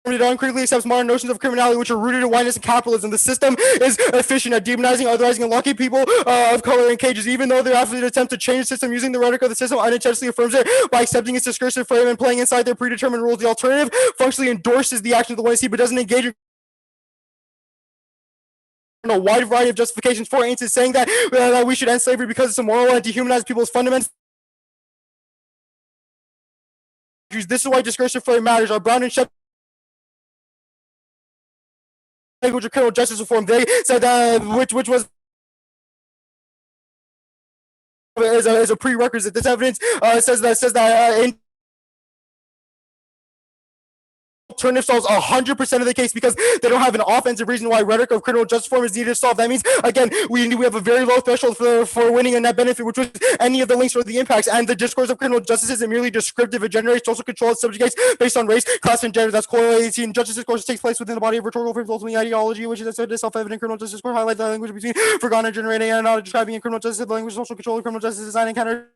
It uncritically accepts modern notions of criminality, which are rooted in whiteness and capitalism. The system is efficient at demonizing, otherizing, and locking people of color in cages. Even though their absolute attempt to change the system using the rhetoric of the system unintentionally affirms it by accepting its discursive frame and playing inside their predetermined rules. The alternative functionally endorses the action of the 1AC, but doesn't engage in a wide variety of justifications for it, saying that we should end slavery because it's immoral and dehumanize people's fundamentals. This is why discursive frame matters. Our Brown and Shep language of criminal justice reform, they said which was as a prerequisite. This evidence says that alternative solves 100% of the case because they don't have an offensive reason why rhetoric of criminal justice reform is needed to solve. That means, again, we have a very low threshold for winning a net benefit, which was any of the links or the impacts, and the discourse of criminal justice isn't merely descriptive. It generates social control of subjects based on race, class, and gender. That's core 18. Justice discourse takes place within the body of rhetorical frames, ultimately ideology, which is a self-evident criminal justice discourse. Highlight the language between forgotten and generating and not describing in criminal justice. The language of social control of criminal justice design and counter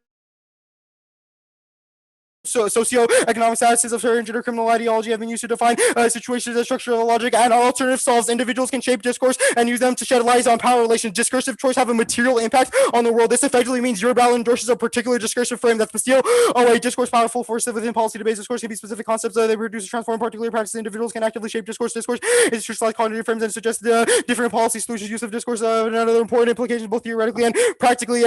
socioeconomic statuses of certain gender criminal ideology have been used to define situations as structural logic and alternative solves. Individuals can shape discourse and use them to shed light on power relations. Discursive choice have a material impact on the world. This effectively means your ballot endorses a particular discursive frame that's still a discourse powerful force within policy debates. Discourse can be specific concepts they produce and transform particular practices. Individuals can actively shape discourse. Discourse is just like cognitive frames and suggest different policy solutions. Use of discourse and other important implications both theoretically and practically.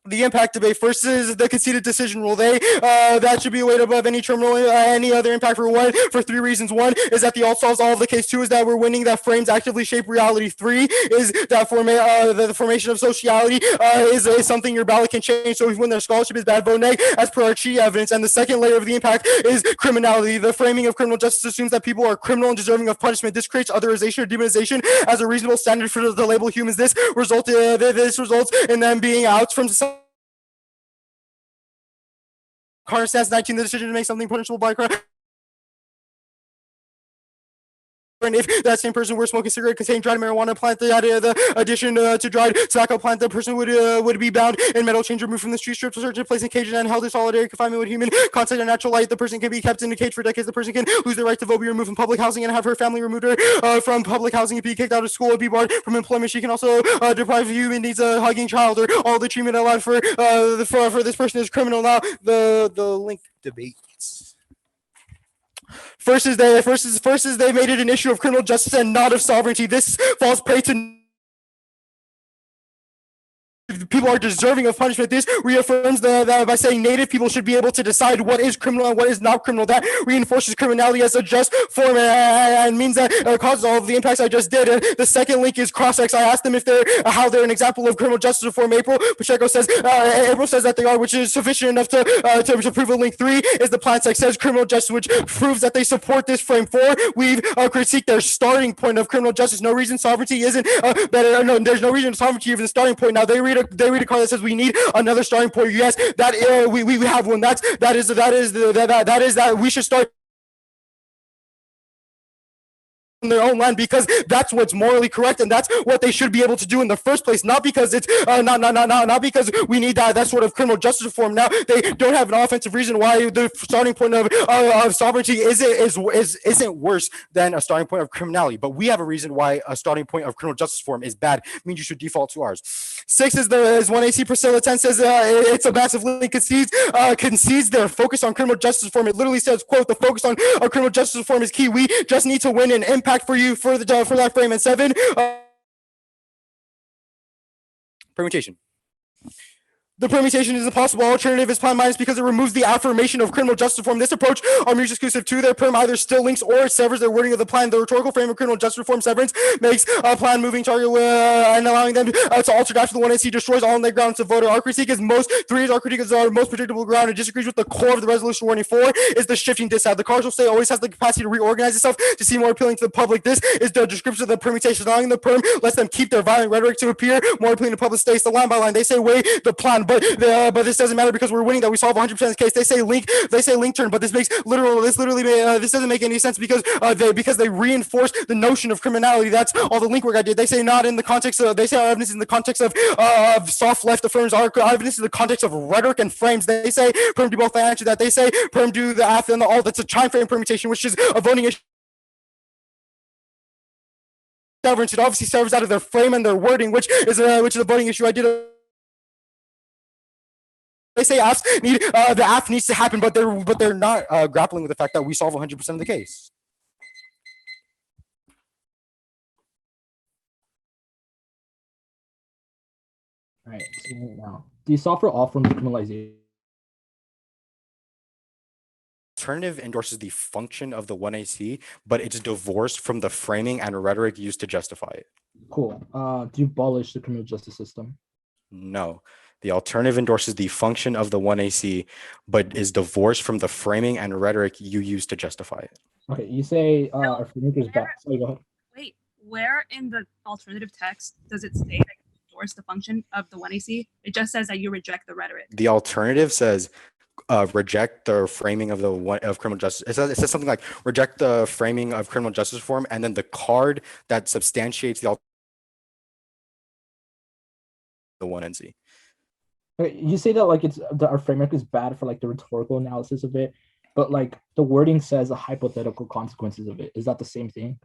The impact debate. First is the conceded decision rule. That should be weighed above any terminal, any other impact for 3 reasons. 1 is that the alt solves all of the case. 2 is that we're winning that frames actively shape reality. 3 is that the formation of sociality is something your ballot can change. So when their scholarship is bad, vote nay as per our QI evidence. And the second layer of the impact is criminality. The framing of criminal justice assumes that people are criminal and deserving of punishment. This creates otherization or demonization as a reasonable standard for the label humans. This results in them being out from society. Cardenas 19, the decision to make something punishable by crime. And if that same person were to smoke a cigarette containing dried marijuana plant, the addition to dried tobacco plant, the person would be bound in metal chains removed from the street, stripped, searched, placed in cages, and held in solitary confinement with human contact and natural light. The person can be kept in a cage for decades. The person can lose their right to vote, be removed from public housing, and have her family removed from public housing, and be kicked out of school, and be barred from employment. She can also deprive human needs a hugging child, or all the treatment allowed for this person is criminal. Now the link debates. First is they made it an issue of criminal justice and not of sovereignty. This falls prey to people are deserving of punishment. This reaffirms that by saying native people should be able to decide what is criminal and what is not criminal. That reinforces criminality as a just form and means that causes all of the impacts I just did. And the second link is cross-ex. I asked them if how they're an example of criminal justice reform. Pacheco says April says that they are, which is sufficient enough to prove a link. 3 is the plan sex says criminal justice, which proves that they support this frame. 4, we've critiqued their starting point of criminal justice. No reason sovereignty isn't better. No, there's no reason sovereignty is the starting point. Now they read a card that says we need another starting point. Yes, that we have one. That we should start in their own land because that's what's morally correct and that's what they should be able to do in the first place, not because it's not because we need that sort of criminal justice reform. Now they don't have an offensive reason why the starting point of sovereignty isn't worse than a starting point of criminality, but we have a reason why a starting point of criminal justice reform is bad. It means you should default to ours. 6 is 1AC Priscilla 10 says it's a massive link, concedes their focus on criminal justice reform. It literally says, quote, the focus on criminal justice reform is key. We just need to win an impact for you for that frame. And 7, permutation. The permutation is a possible alternative is plan minus because it removes the affirmation of criminal justice reform. This approach are mutually exclusive to their perm either still links or it severs their wording of the plan. The rhetorical frame of criminal justice reform severance makes a plan moving target and allowing them to alter after the 1AC destroys all on their grounds of voter. Our critique is our critique is our most predictable ground. It disagrees with the core of the resolution warning. 4 is the shifting dissad. The causal state always has the capacity to reorganize itself to seem more appealing to the public. This is the description of the permutation. Allowing the perm lets them keep their violent rhetoric to appear more appealing to public states. The line by line, they say weigh the plan. But this doesn't matter because we're winning that we solve 100% of the case. They say link turn, but this doesn't make any sense because they reinforce the notion of criminality. That's all the link work I did. They say not in the context of, they say our evidence is in the context of soft left affirms. Our evidence is in the context of rhetoric and frames. They say perm do both. I answer that. They say perm do the after and the all. That's a time frame permutation, which is a voting issue. It obviously serves out of their frame and their wording, which is a voting issue. I did They say the AF needs to happen, but they're not grappling with the fact that we solve 100% of the case. All right. So now, do you solve for all forms of criminalization? Alternative endorses the function of the 1AC, but it's divorced from the framing and rhetoric used to justify it. Cool. Do you abolish the criminal justice system? No. The alternative endorses the function of the 1AC, but is divorced from the framing and rhetoric you use to justify it. Okay, you say our filmmakers back. Sorry, go ahead. Wait, where in the alternative text does it say that you endorse the function of the 1AC? It just says that you reject the rhetoric. The alternative says reject the framing of criminal justice. It says something like reject the framing of criminal justice reform, and then the card that substantiates the 1NC. You say that like our framework is bad for like the rhetorical analysis of it, but like the wording says the hypothetical consequences of it. Is that the same thing?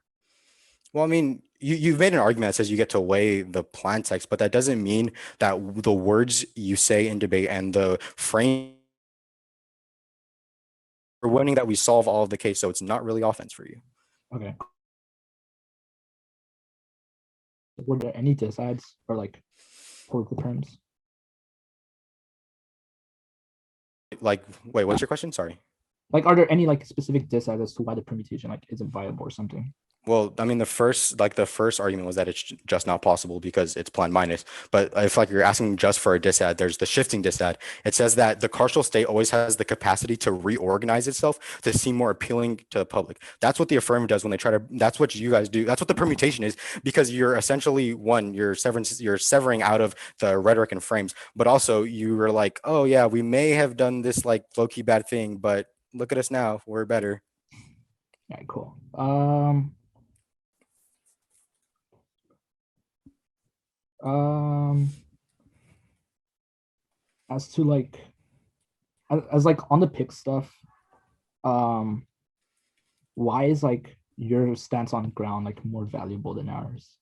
Well, I mean, you've made an argument that says you get to weigh the plan text, but that doesn't mean that the words you say in debate and the frame are winning that we solve all of the case. So it's not really offense for you. Okay. Were there any decides or like political terms? Like, wait, what's your question? Sorry. Like, are there any like specific decides as to why the permutation like isn't viable or something? Well, I mean, the first argument was that it's just not possible because it's plan minus. But if like you're asking just for a disad, there's the shifting disad. It says that the carceral state always has the capacity to reorganize itself to seem more appealing to the public. That's what the affirmative does when they try to. That's what you guys do. That's what the permutation is, because you're essentially you're severing out of the rhetoric and frames, but also you were like, oh yeah, we may have done this like low key bad thing, but look at us now, we're better. All right, cool. As to like as like on the pick stuff, why is like your stance on ground like more valuable than ours?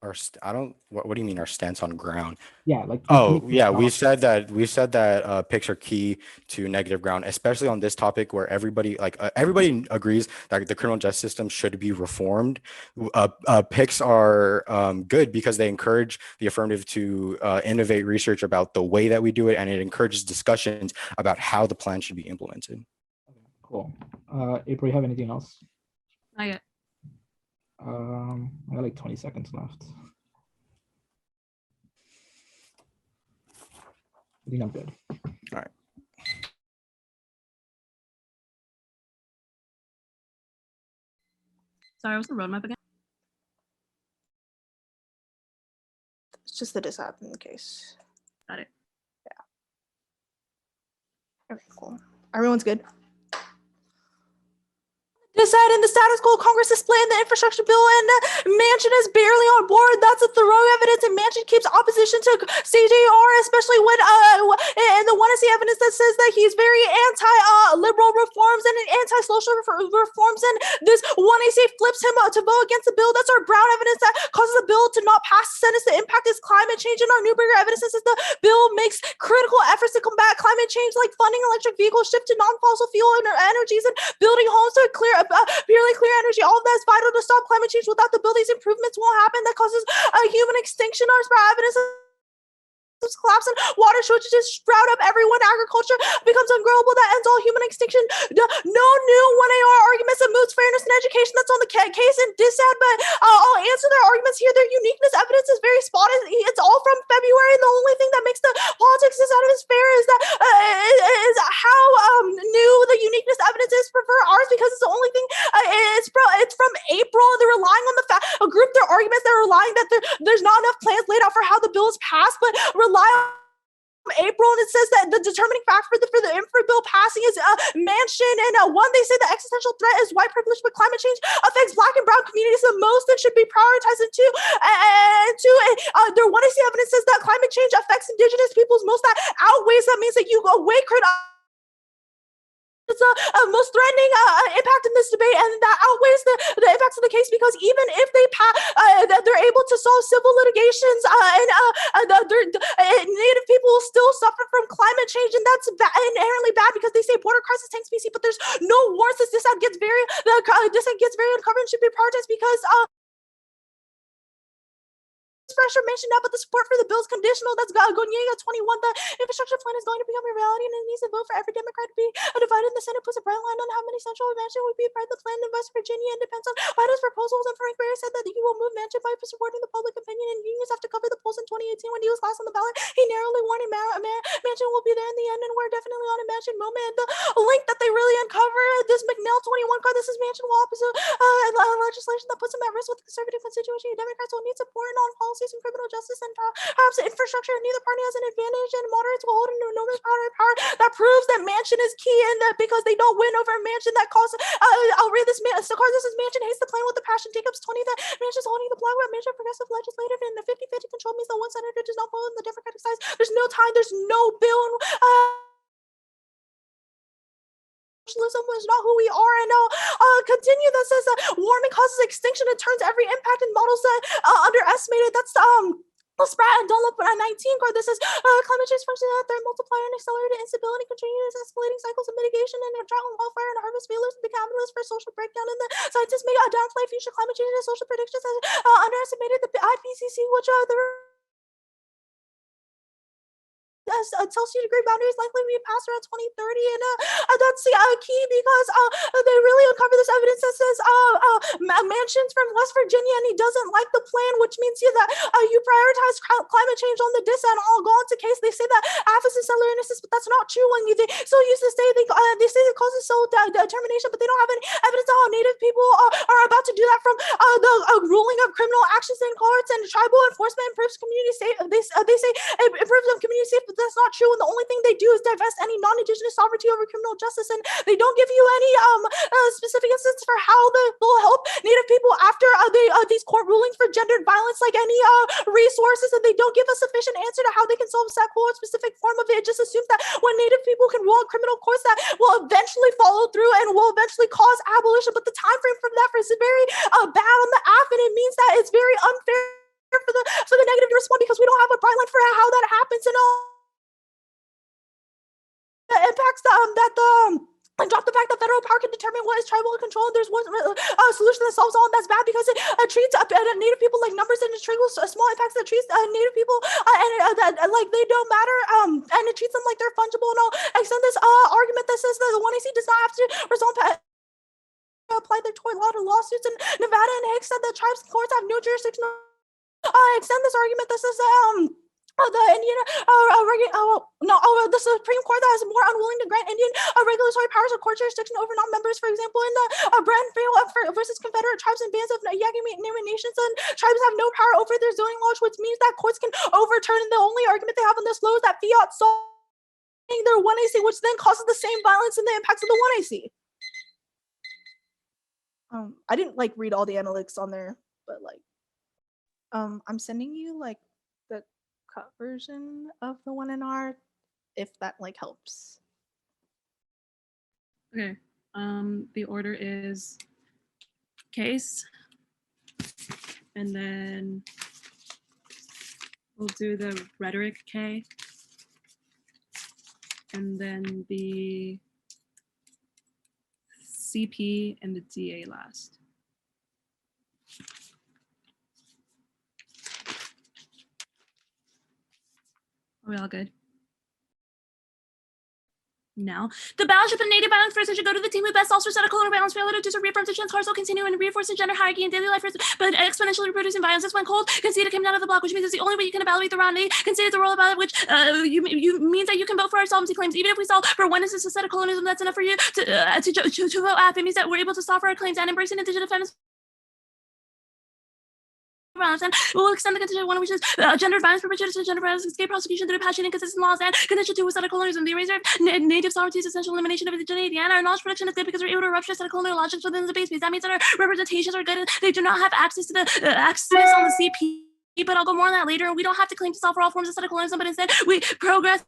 What do you mean our stance on ground? Yeah, like we've said that picks are key to negative ground, especially on this topic where everybody agrees that the criminal justice system should be reformed. Picks are good because they encourage the affirmative to innovate research about the way that we do it, and it encourages discussions about how the plan should be implemented. Cool. April, you have anything else? Not yet. I got like 20 seconds left. I think I'm good. All right. Sorry, what's the roadmap again? It's just the disad in the case. Got it. Yeah. Okay, cool. Everyone's good. Decide in the status quo, Congress is splitting the infrastructure bill, and Manchin is barely on board. That's a thorough evidence, and Manchin keeps opposition to CJR, especially when and the one to see evidence that says that he's very anti-liberal reforms and anti-social reforms, and this one AC flips him to vote against the bill. That's our Brown evidence that causes the bill to not pass the Senate. The impact is climate change, and our Newberger evidence says the bill makes critical efforts to combat climate change, like funding electric vehicles, shift to non-fossil fuel energies, and building homes to purely clear energy. All of that is vital to stop climate change. Without the bill, these improvements won't happen. That causes human extinction. Our evidence collapse and water shortages sprout up everyone. Agriculture becomes ungrowable. That ends all human extinction. No new 1AR arguments that moves fairness and education. That's on the case in disad, but I'll answer their arguments here. Their uniqueness evidence is very spotted. It's all from February, and the only thing that makes the politics out of his fair is that is how new the uniqueness evidence is for ours, because it's the only thing. It's from April. They're relying on the fact a group. Their arguments, they're relying that there's not enough plans laid out for how the bill is passed, but rely on April, and it says that the determining factor for the infra bill passing is Manchin, and one, they say the existential threat is white privilege, but climate change affects Black and Brown communities the most and should be prioritized. And two, there one to see evidence says that climate change affects Indigenous peoples most. That outweighs. That means that you awake it's the most threatening impact in this debate, and that outweighs the impacts of the case, because even if they they're able to solve civil litigations, Native people will still suffer from climate change, and that's inherently bad, because they say border crisis tanks BC, but there's no warrants. This gets very uncovered and should be prioritized, because pressure mentioned that, but the support for the bill is conditional. That's Gonyega 21. The infrastructure plan is going to become a reality, and it needs a vote for every Democrat to be divided. The Senate puts a bright line on how many central Manchin would be part of the plan in West Virginia, and depends on Biden's proposals. And Frank Berry said that he will move Manchin by supporting the public opinion, and unions have to cover the polls in 2018 when he was last on the ballot. He narrowly warned Manchin will be there in the end, and we're definitely on a Manchin moment. And the link that they really uncover, this McNeil 21 card, this is Manchin will opposite legislation that puts him at risk with the conservative constituency. Democrats will need support on policies in criminal justice and perhaps infrastructure. Neither party has an advantage, and moderates will hold an enormous power that proves that Mansion is key, and that because they don't win over Mansion, that causes I'll read this man. Cardenas' Mansion hates the plan with the passion. Jacob's 20 that Mansion's holding the block where Mansion progressive legislative, and the 50-50 control means that one senator does not vote in the Democratic side. There's no time. There's no bill. Socialism was not who we are, and continue that says warming causes extinction. It turns every impact in models that underestimated. That's Sprat and don't look at 19 card. This is climate change functioning at their multiplier and accelerated instability, continuous escalating cycles of mitigation and drought and wildfire and harvest failures to be catalyst for social breakdown. And the scientists make a downplay future climate change and social predictions as underestimated the IPCC, which Celsius degree boundaries likely to be passed around 2030, and that's key because they really uncover this evidence that says Mansion's from West Virginia and he doesn't like the plan, which means that you prioritize climate change on the dis and all go into case. They say that AFIS and cellular innocence, but that's not true. When they still use to say they say it causes cell determination, but they don't have any evidence of how Native people are about to do that from the ruling of criminal actions in courts, and tribal enforcement improves community safe. They say it improves community safety. That's not true, and the only thing they do is divest any non-indigenous sovereignty over criminal justice, and they don't give you any specific instance for how they will help Native people after these court rulings for gendered violence, like any resources, and they don't give a sufficient answer to how they can solve a specific form of it. It just assumes that when Native people can rule in criminal courts, that will eventually follow through and will eventually cause abolition, but the time frame from that is very bad on the app, and it means that it's very unfair for the negative to respond because we don't have a bright line for how that happens, and the impacts and drop the fact that federal power can determine what is tribal control. There's one solution that solves all, and that's bad because it treats Native people like numbers, and it triggers small impacts that treats Native people that like they don't matter, and it treats them like they're fungible. And I'll extend this argument that says that the 1AC does not have to resolve apply their toy law to lawsuits in Nevada, and Hicks said that tribes courts have no jurisdiction. Extend this argument that says the Indian the Supreme Court that is more unwilling to grant Indian regulatory powers of court jurisdiction over non-members. For example, in the Brand versus Confederate Tribes and Bands of Yagi Nations, and tribes have no power over their zoning laws, which means that courts can overturn. And the only argument they have on this law is that fiat solving their 1AC, which then causes the same violence and the impacts of the 1AC. I didn't read all the analytics on there, but I'm sending you the cut version of the 1NR if that helps. Okay. The order is case, and then we'll do the rhetoric K, and then the CP and the DA last. Are we all good? Now, the battleship and native violence first should go to the team who best also set a color balance, failure to do so, reaffirms the trans will continue and reinforce the gender hierarchy in daily life, but exponentially reproducing violence. This when cold, conceded came down to the block, which means it's the only way you can evaluate the round A. Conceded the role about it, which you means that you can vote for our sovereignty claims, even if we solve for one instance of set of colonialism. That's enough for you to vote AF. It means that we're able to solve for our claims and embracing indigenous feminists. And we'll extend the condition one, which is gender violence perpetrated to gender violence, escape prosecution through passion, inconsistent laws, and condition two, set of colonialism. The erasure of native sovereignty is essential elimination of indigeneity, and our knowledge production is good because we're able to rupture set of colonial logics within the base piece. That means that our representations are good, and they do not have access to the access on the CP. But I'll go more on that later. And we don't have to claim to solve for all forms of set of colonialism, but instead we progress.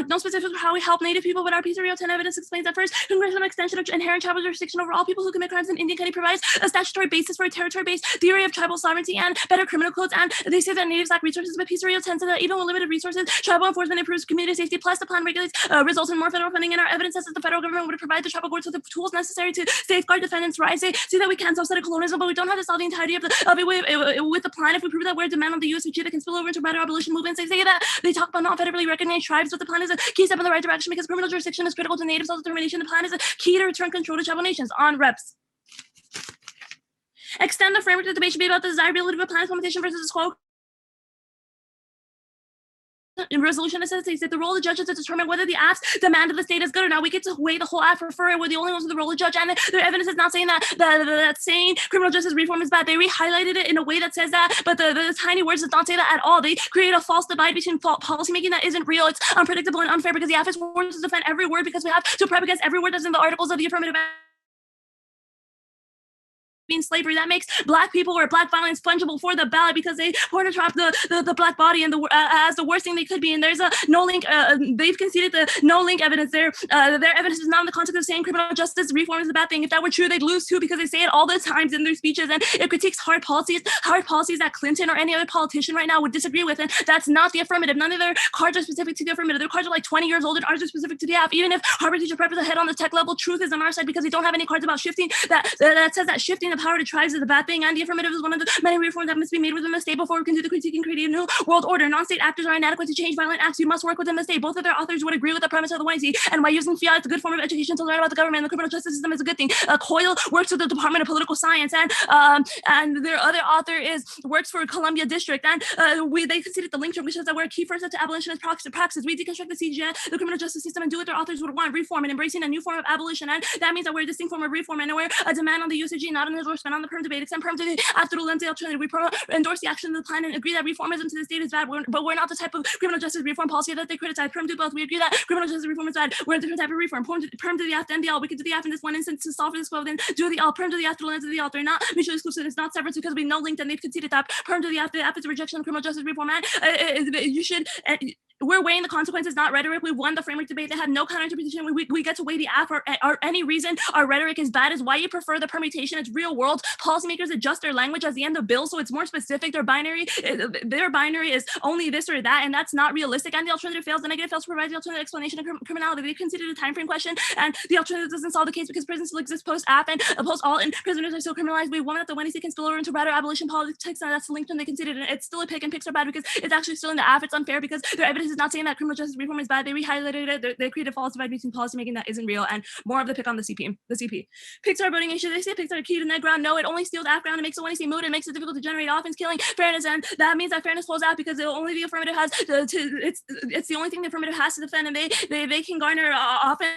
No specifics for how we help Native people, but our piece of Rio 10 evidence explains that first, congressional extension of inherent tribal jurisdiction over all people who commit crimes in Indian Country provides a statutory basis for a territory-based theory of tribal sovereignty and better criminal codes. And they say that Natives lack resources, but piece of Rio 10 says that even with limited resources, tribal enforcement improves community safety. Plus, the plan regulates results in more federal funding, and our evidence says that the federal government would provide the tribal courts with the tools necessary to safeguard defendants' rights. They see that we can solve set of colonialism, but we don't have to solve the entirety of it with the plan. If we prove that we're a demand on the U.S. that can spill over into broader abolition movements, they say that they talk about non-federally recognized tribes, but the plan is a key step in the right direction because criminal jurisdiction is critical to Native self-determination. The plan is a key to return control to tribal nations. On reps. Extend the framework of the debate should be about the desirability of a plan implementation versus its quo in resolution necessitates that the role of the judge is to determine whether the act's demand of the state is good or not. We get to weigh the whole act, prefer it. We're the only ones with the role of judge, and their evidence is not saying that saying criminal justice reform is bad. They re-highlighted it in a way that says that, but the tiny words does not say that at all. They create a false divide between policymaking that isn't real. It's unpredictable and unfair because the AF is sworn to defend every word because we have to prep against every word that's in the articles of the affirmative being slavery. That makes black people or black violence fungible for the ballot because they portray the black body and as the worst thing they could be. And there's a no link. They've conceded the no link evidence. Their evidence is not in the context of saying criminal justice reform is a bad thing. If that were true, they'd lose too because they say it all the times in their speeches. And it critiques hard policies that Clinton or any other politician right now would disagree with. And that's not the affirmative. None of their cards are specific to the affirmative. Their cards are like 20 years old and ours are specific to the AF. Even if Harvard teacher prep is ahead on the tech level, truth is on our side because we don't have any cards about shifting that says that shifting the power to tribes is a bad thing, and the affirmative is one of the many reforms that must be made within the state before we can do the critique and create a new world order. Non-state actors are inadequate to change violent acts. You must work within the state. Both of their authors would agree with the premise of the YC, and by using fiat, it's a good form of education to learn about the government. The criminal justice system is a good thing. Coyle works with the Department of Political Science, and their other author works for Columbia District, and they conceded the link to which says that we're a key first step to abolitionist praxis. We deconstruct the CGN, the criminal justice system, and do what their authors would want: reform and embracing a new form of abolition. And that means that we're a distinct form of reform, and we're a demand on the USG, not an endorsement on the perm debate. Extend perm to the after the lens alternative. We endorse the action of the plan and agree that reformism to the state is bad, but we're not the type of criminal justice reform policy that they criticize. Perm do both. We agree that criminal justice reform is bad. We're a different type of reform. Perm to the after and the all. We can do the after in this one instance to solve for this quote, then do the all. Perm to the after the lens of the all. They're not mutually exclusive. It's not severance because we no linked and they've conceded that. Perm to the after is a rejection of criminal justice reform. And you should. We're weighing the consequences, not rhetoric. We won the framework debate. They had no counter interpretation. We get to weigh the AF or any reason our rhetoric is bad is why you prefer the permutation. It's real world. Policymakers adjust their language at the end of bills, so it's more specific. Their binary is only this or that, and that's not realistic. And the alternative fails. The negative fails to provide the alternative explanation of criminality. They considered a time frame question, and the alternative doesn't solve the case because prisons still exist post AF and post all, and prisoners are still criminalized. We won that the Wednesday can spill over into broader abolition politics, and that's the link they considered. And it's still a pick, and picks are bad because it's actually still in the AF. It's unfair because their evidence is not saying that criminal justice reform is bad. They re-highlighted it. They created false divide between policymaking that isn't real, and more of the pick on the CP. Picks are voting issue. They say picks are key to net ground. No, it only steals AF ground. It makes it when you see mood. It makes it difficult to generate offense, killing fairness, and that means that fairness flows out because only the affirmative has it's the only thing the affirmative has to defend, and they can garner offense.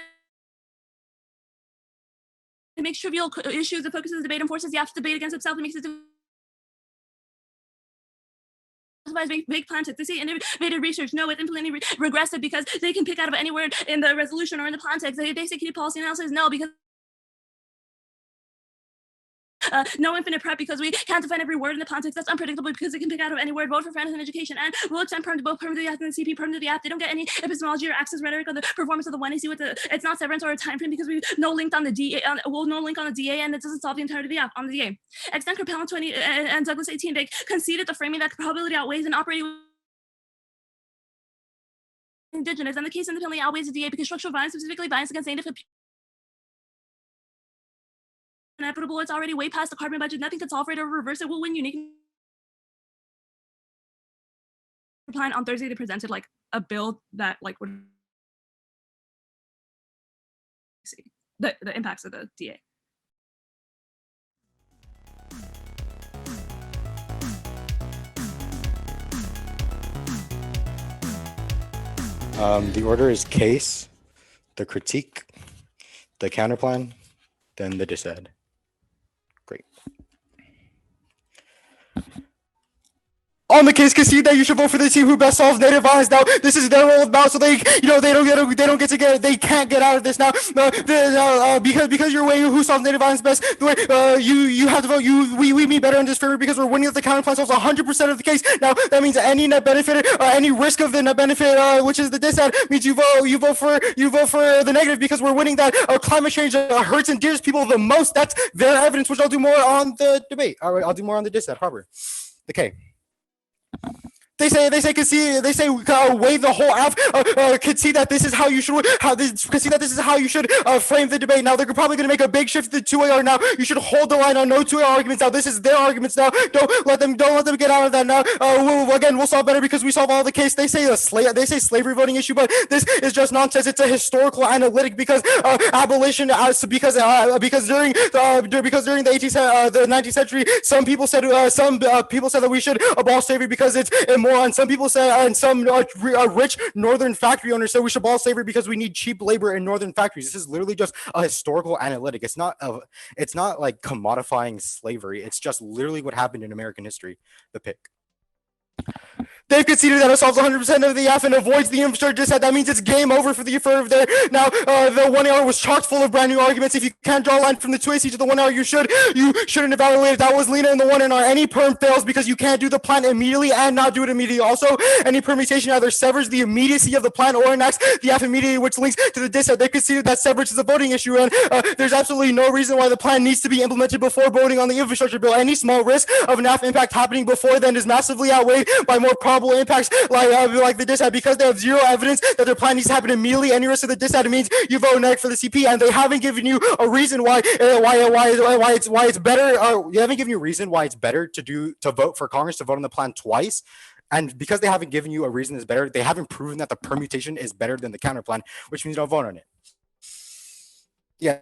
It makes trivial issues. It focuses the debate and forces the AF to debate against itself. It makes it big planted. They say innovative research. No, it's infinitely regressive because they can pick out of any word in the resolution or in the context. They say keep policy analysis. No, because no infinite prep because we can't define every word in the context. That's unpredictable because they can pick out of any word. Vote for fairness in education, and we'll extend perm to both perm to the AF and the CP, perm to the AF. They don't get any epistemology or access rhetoric on the performance of the one. It's not severance or a time frame because we no link on the DA. We'll no link on the DA, and it doesn't solve the entirety of the AF on the DA. Extend Capellan 20 and Douglas 18. They conceded the framing that probability outweighs and operating indigenous, and the case independently outweighs the DA because structural violence, specifically violence against Native inevitable. It's already way past the carbon budget. Nothing can solve for it or reverse it. We'll win unique. Plan on Thursday, they presented like a bill that like would see the impacts of the DA. The order is case, the critique, the counterplan, then the dissent. Great. On the case, concede that you should vote for the team who best solves native violence. Now, this is their role now, so they can't get out of this now. Because you're weighing who solves native violence best. You have to vote. We meet better in this favor because we're winning if the counterplan solves 100% of the case. Now, that means any net benefit, any risk of the net benefit, which is the dissent, means you vote for the negative because we're winning that climate change hurts and endears people the most. That's their evidence, which I'll do more on the debate. All right, I'll do more on the dissent. Harbor. Okay. They say concede. They say weigh the whole AF. Concede that this is how you should. Concede that this is how you should frame the debate. Now they're probably going to make a big shift to the two-way argument. Now you should hold the line on no two-way arguments. Now this is their arguments. Now don't let them get out of that. Now we'll solve better because we solve all the case. They say slavery voting issue, but this is just nonsense. It's a historical analytic because abolition. Because during the 19th century, some people said that we should abolish slavery because it's immoral. on. Some people say, and some rich northern factory owners say we should abolish slavery because we need cheap labor in northern factories. This is literally just a historical analytic. It's not like commodifying slavery. It's just literally what happened in American history. The pick. They've conceded that it solves 100% of the F and avoids the infrastructure set. That means it's game over for the affirmative there. Now, the 1 hour was chock full of brand new arguments. If you can't draw a line from the 2AC to the 1 hour, you shouldn't evaluate it. That was Lena in the 1 hour. Any perm fails because you can't do the plan immediately and not do it immediately. Also, any permutation either severs the immediacy of the plan or enacts the F immediately, which links to the dis set. They conceded that severance is a voting issue, and there's absolutely no reason why the plan needs to be implemented before voting on the infrastructure bill. Any small risk of an F impact happening before then is massively outweighed by more probable impacts like the dissat, because they have zero evidence that their plan needs to happen immediately. Any risk of the dissat means you vote neg for the CP, and they haven't given you a reason why it's better. They haven't given you a reason why it's better to vote for Congress to vote on the plan twice. And because they haven't given you a reason that's better, they haven't proven that the permutation is better than the counter plan, which means you don't vote on it. Yeah.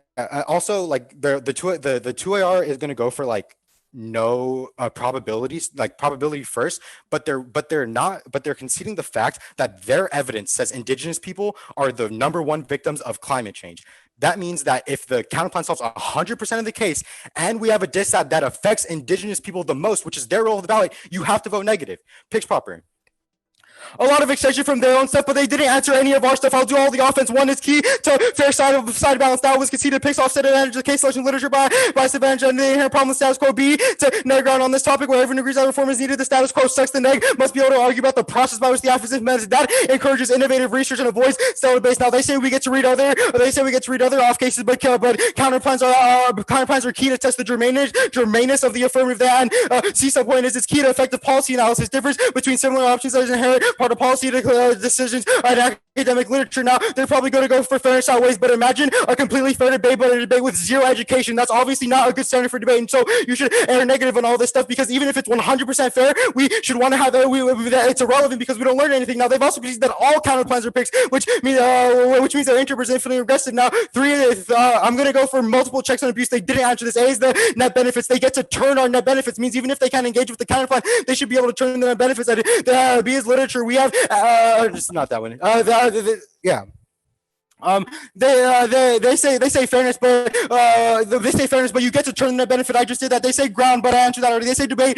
Also, like the 2AR is going to go for like no probabilities, like probability first, but they're conceding the fact that their evidence says indigenous people are the #1 victims of climate change. That means that if the counterplan solves 100% of the case and we have a dissat that affects indigenous people the most, which is their role of the ballot, you have to vote negative. Picks proper. A lot of extension from their own stuff, but they didn't answer any of our stuff. I'll do all the offense. One is key to fair side balance. That was conceded. Picks offset advantage of case selection literature by disadvantage and the inherent problem with status quo. B to neg ground on this topic where everyone agrees that reform is needed. The status quo sucks. The neg must be able to argue about the process by which the F is implemented. That encourages innovative research and avoids stellar base. Now they say we get to read other off cases, but counterplans are key to test the germaneness of the affirmative there. And C subpoint is it's key to effective policy analysis. Difference between similar options that is inherent part of policy decisions and academic literature. Now they're probably going to go for fairness outweighs, but imagine a completely fair debate, but a debate with zero education. That's obviously not a good standard for debate, and so you should err negative on all this stuff, because even if it's 100% fair, we should want to have that it's irrelevant because we don't learn anything. Now they've also conceded that all counterplans are picks, which means their interpreters are infinitely regressive. Now I'm going to go for multiple checks on abuse. They didn't answer this. A is the net benefits. They get to turn on net benefits, means even if they can't engage with the counterplan, they should be able to turn the net benefits. B is literature. We have just not that one. Yeah. They say fairness, but you get to turn the benefit. I just did that. They say ground, but I answered that already. They say debate.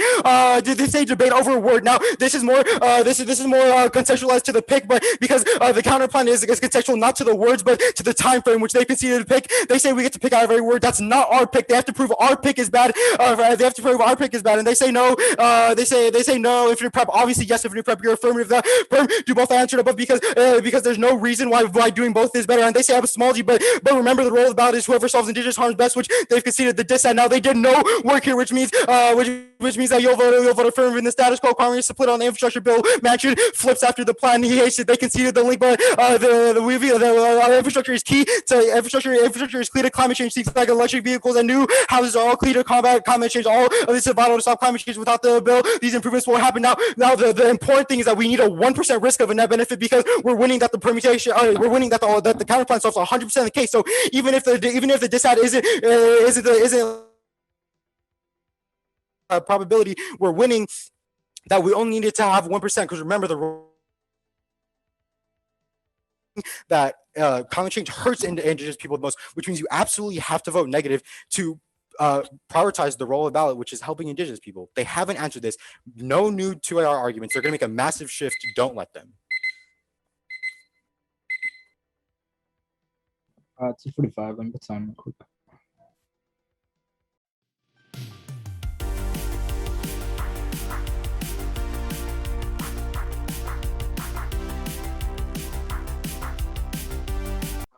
They say debate over a word. Now this is more contextualized to the pick, but because the counterplan is contextual not to the words but to the time frame which they conceded to pick. They say we get to pick out every word. That's not our pick. They have to prove our pick is bad. They have to prove our pick is bad, and they say no. They say no. Infinite prep, obviously yes. Infinite prep, you're affirmative. The perm do both. I answered above because there's no reason why doing both is better. And they say epistemology, but remember the role of the ballot is whoever solves indigenous harms best, which they've conceded the dissent. Now they did no work here, which means that you'll vote affirmative in the status quo. Congress split on the infrastructure bill. Manchin flips after the plan. He hates it. They conceded the link, but the infrastructure is key to infrastructure is clear to climate change. Things like electric vehicles and new houses are all clear to combat climate change. All of this is vital to stop climate change. Without the bill, these improvements won't happen. Now the important thing is that we need a 1% risk of a net benefit, because we're winning that the permutation, we're winning that the counterplan solves 100% of the case. So even if the dissat isn't probability, we're winning that we only needed to have 1%, because remember that climate change hurts indigenous people the most, which means you absolutely have to vote negative to prioritize the role of ballot, which is helping indigenous people. They haven't answered this. No new 2AR arguments. They're going to make a massive shift. Don't let them. 2:45. Let me put time real quick.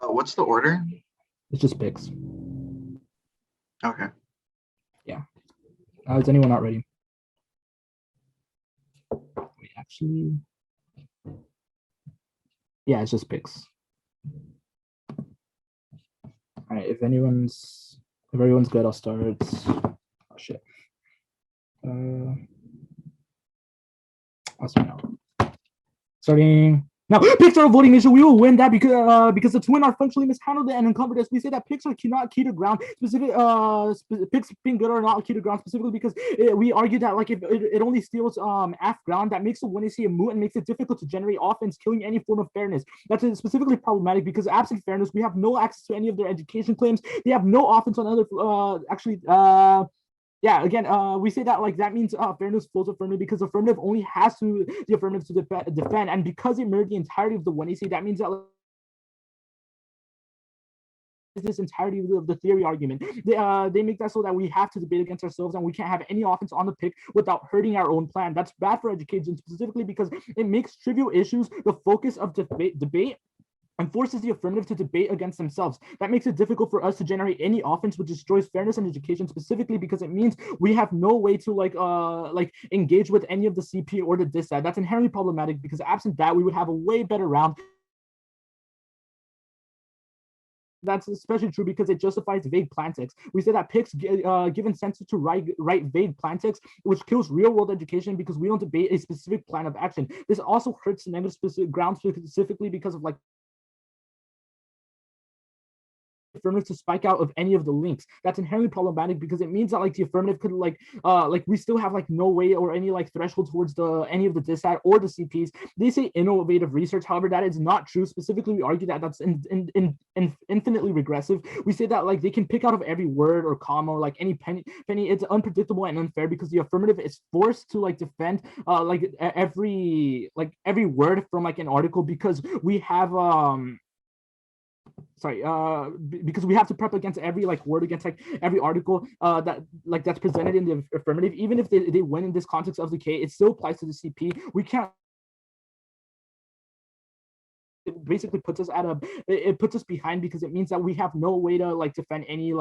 What's the order? It's just picks. Okay. Yeah. Is anyone not ready? Wait, actually. Yeah, it's just picks. All right, if everyone's good, I'll start. Oh shit. I'll start now. Starting Now, picks are a voting issue. We will win that because the twin are functionally mishandled and uncovered. As we say that picks are not key to ground. Picks being good are not key to ground specifically because we argue that like if it only steals F ground, that makes the 1AC a moot and makes it difficult to generate offense, killing any form of fairness. That's specifically problematic because absent fairness, we have no access to any of their education claims. They have no offense on other yeah, again, we say that like that means fairness flows affirmative because affirmative only has to the affirmative to defend, and because it mirrored the entirety of the 1AC, that means that this entirety of the theory argument. They make that so that we have to debate against ourselves and we can't have any offense on the pick without hurting our own plan. That's bad for education specifically because it makes trivial issues the focus of debate and forces the affirmative to debate against themselves. That makes it difficult for us to generate any offense, which destroys fairness in education specifically because it means we have no way to like engage with any of the CP or the dissat. That's inherently problematic because absent that, we would have a way better round. That's especially true because it justifies vague plan text. We say that picks give incentive to write vague plan text, which kills real world education because we don't debate a specific plan of action. This also hurts the negative specific ground specifically because of like affirmative to spike out of any of the links. That's inherently problematic because it means that like the affirmative could like we still have like no way or any like threshold towards any of the dissat or the CPs. They say innovative research, however, that is not true. Specifically, we argue that that's infinitely regressive. We say that like they can pick out of every word or comma or like any penny. It's unpredictable and unfair because the affirmative is forced to like defend like every word from like an article because we have because we have to prep against every like word against like every article that's presented in the affirmative. Even if they win in this context of the K, it still applies to the CP. We can't. It basically puts us it puts us behind because it means that we have no way to like defend any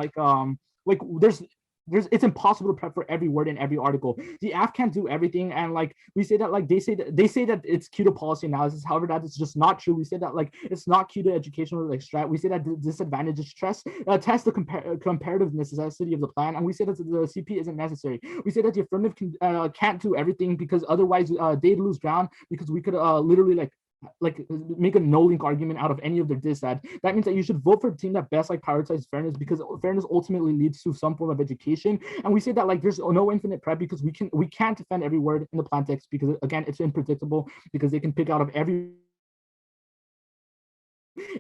it's impossible to prep for every word in every article. The AF can't do everything, and like we say that like they say that it's Q to policy analysis. However, that is just not true. We say that like it's not Q to educational like strat. We say that the disadvantages test the comparative necessity of the plan, and we say that the CP isn't necessary. We say that the affirmative can't do everything because otherwise they'd lose ground because we could literally like make a no link argument out of any of their dissat. That means that you should vote for a team that best like prioritizes fairness because fairness ultimately leads to some form of education. And we say that like there's no infinite prep because we can't defend every word in the plan text because again it's unpredictable because they can pick out of every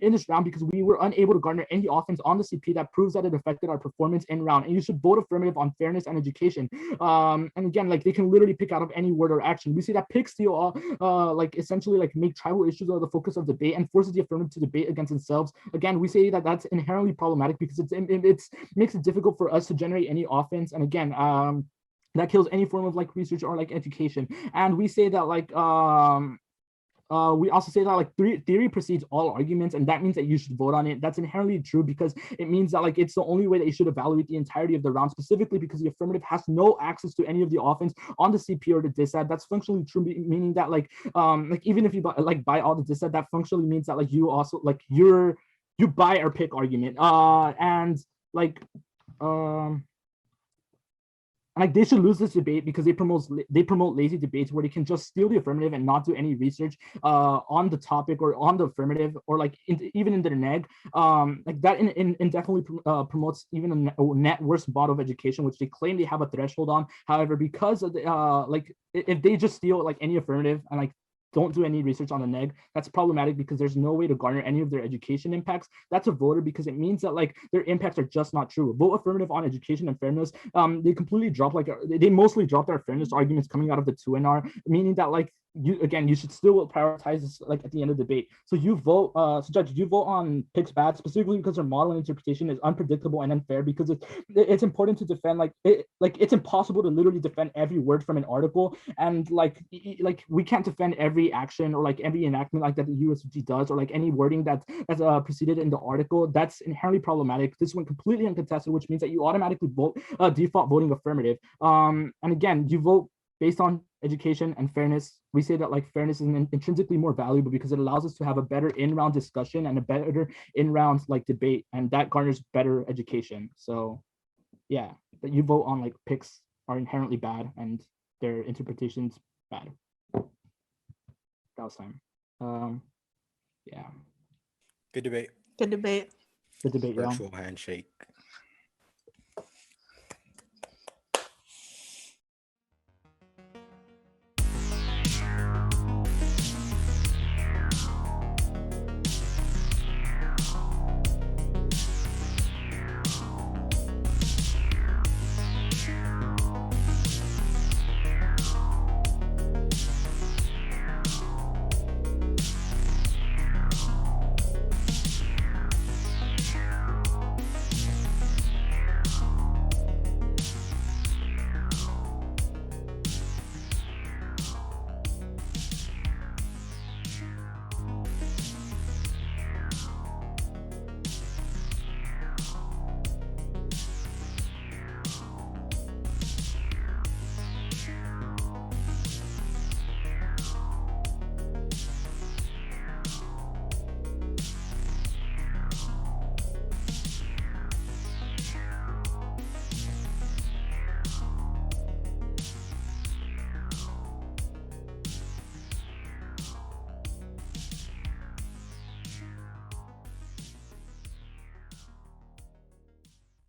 in this round because we were unable to garner any offense on the CP that proves that it affected our performance in round. And you should vote affirmative on fairness and education. And again, like they can literally pick out of any word or action. We see that picks steal like essentially like make tribal issues are the focus of debate and forces the affirmative to debate against themselves. Again, we say that that's inherently problematic because it makes it difficult for us to generate any offense. And again, that kills any form of like research or like education. And we say that like we also say that like theory precedes all arguments, and that means that you should vote on it. That's inherently true because it means that like it's the only way that you should evaluate the entirety of the round, specifically because the affirmative has no access to any of the offense on the CP or the dissat. That's functionally true, meaning that like even if you buy all the dissat, that functionally means that like you also like you buy our pick argument. And like like they should lose this debate because they promote lazy debates where they can just steal the affirmative and not do any research on the topic or on the affirmative or like even in their neg. Like that definitely promotes even a net worse model of education, which they claim they have a threshold on. However, because of the like if they just steal like any affirmative and like don't do any research on the neg, that's problematic because there's no way to garner any of their education impacts. That's a voter because it means that like their impacts are just not true. Vote affirmative on education and fairness. They completely drop they mostly drop their fairness arguments coming out of the 2NR, meaning that like you should still prioritize this like at the end of the debate. So you vote, so Judge, you vote on picks bad specifically because their model and interpretation is unpredictable and unfair because it's important to defend it's impossible to literally defend every word from an article, and like we can't defend every action or like every enactment like that the USG does or like any wording that's preceded in the article. That's inherently problematic. This went completely uncontested, which means that you automatically vote default voting affirmative. And again, you vote based on education and fairness. We say that like fairness is intrinsically more valuable because it allows us to have a better in-round discussion and a better in-round like debate, and that garners better education. So yeah, that you vote on like picks are inherently bad and their interpretations bad. That was time. Yeah. Good debate. Good debate. Good debate, y'all. Virtual handshake.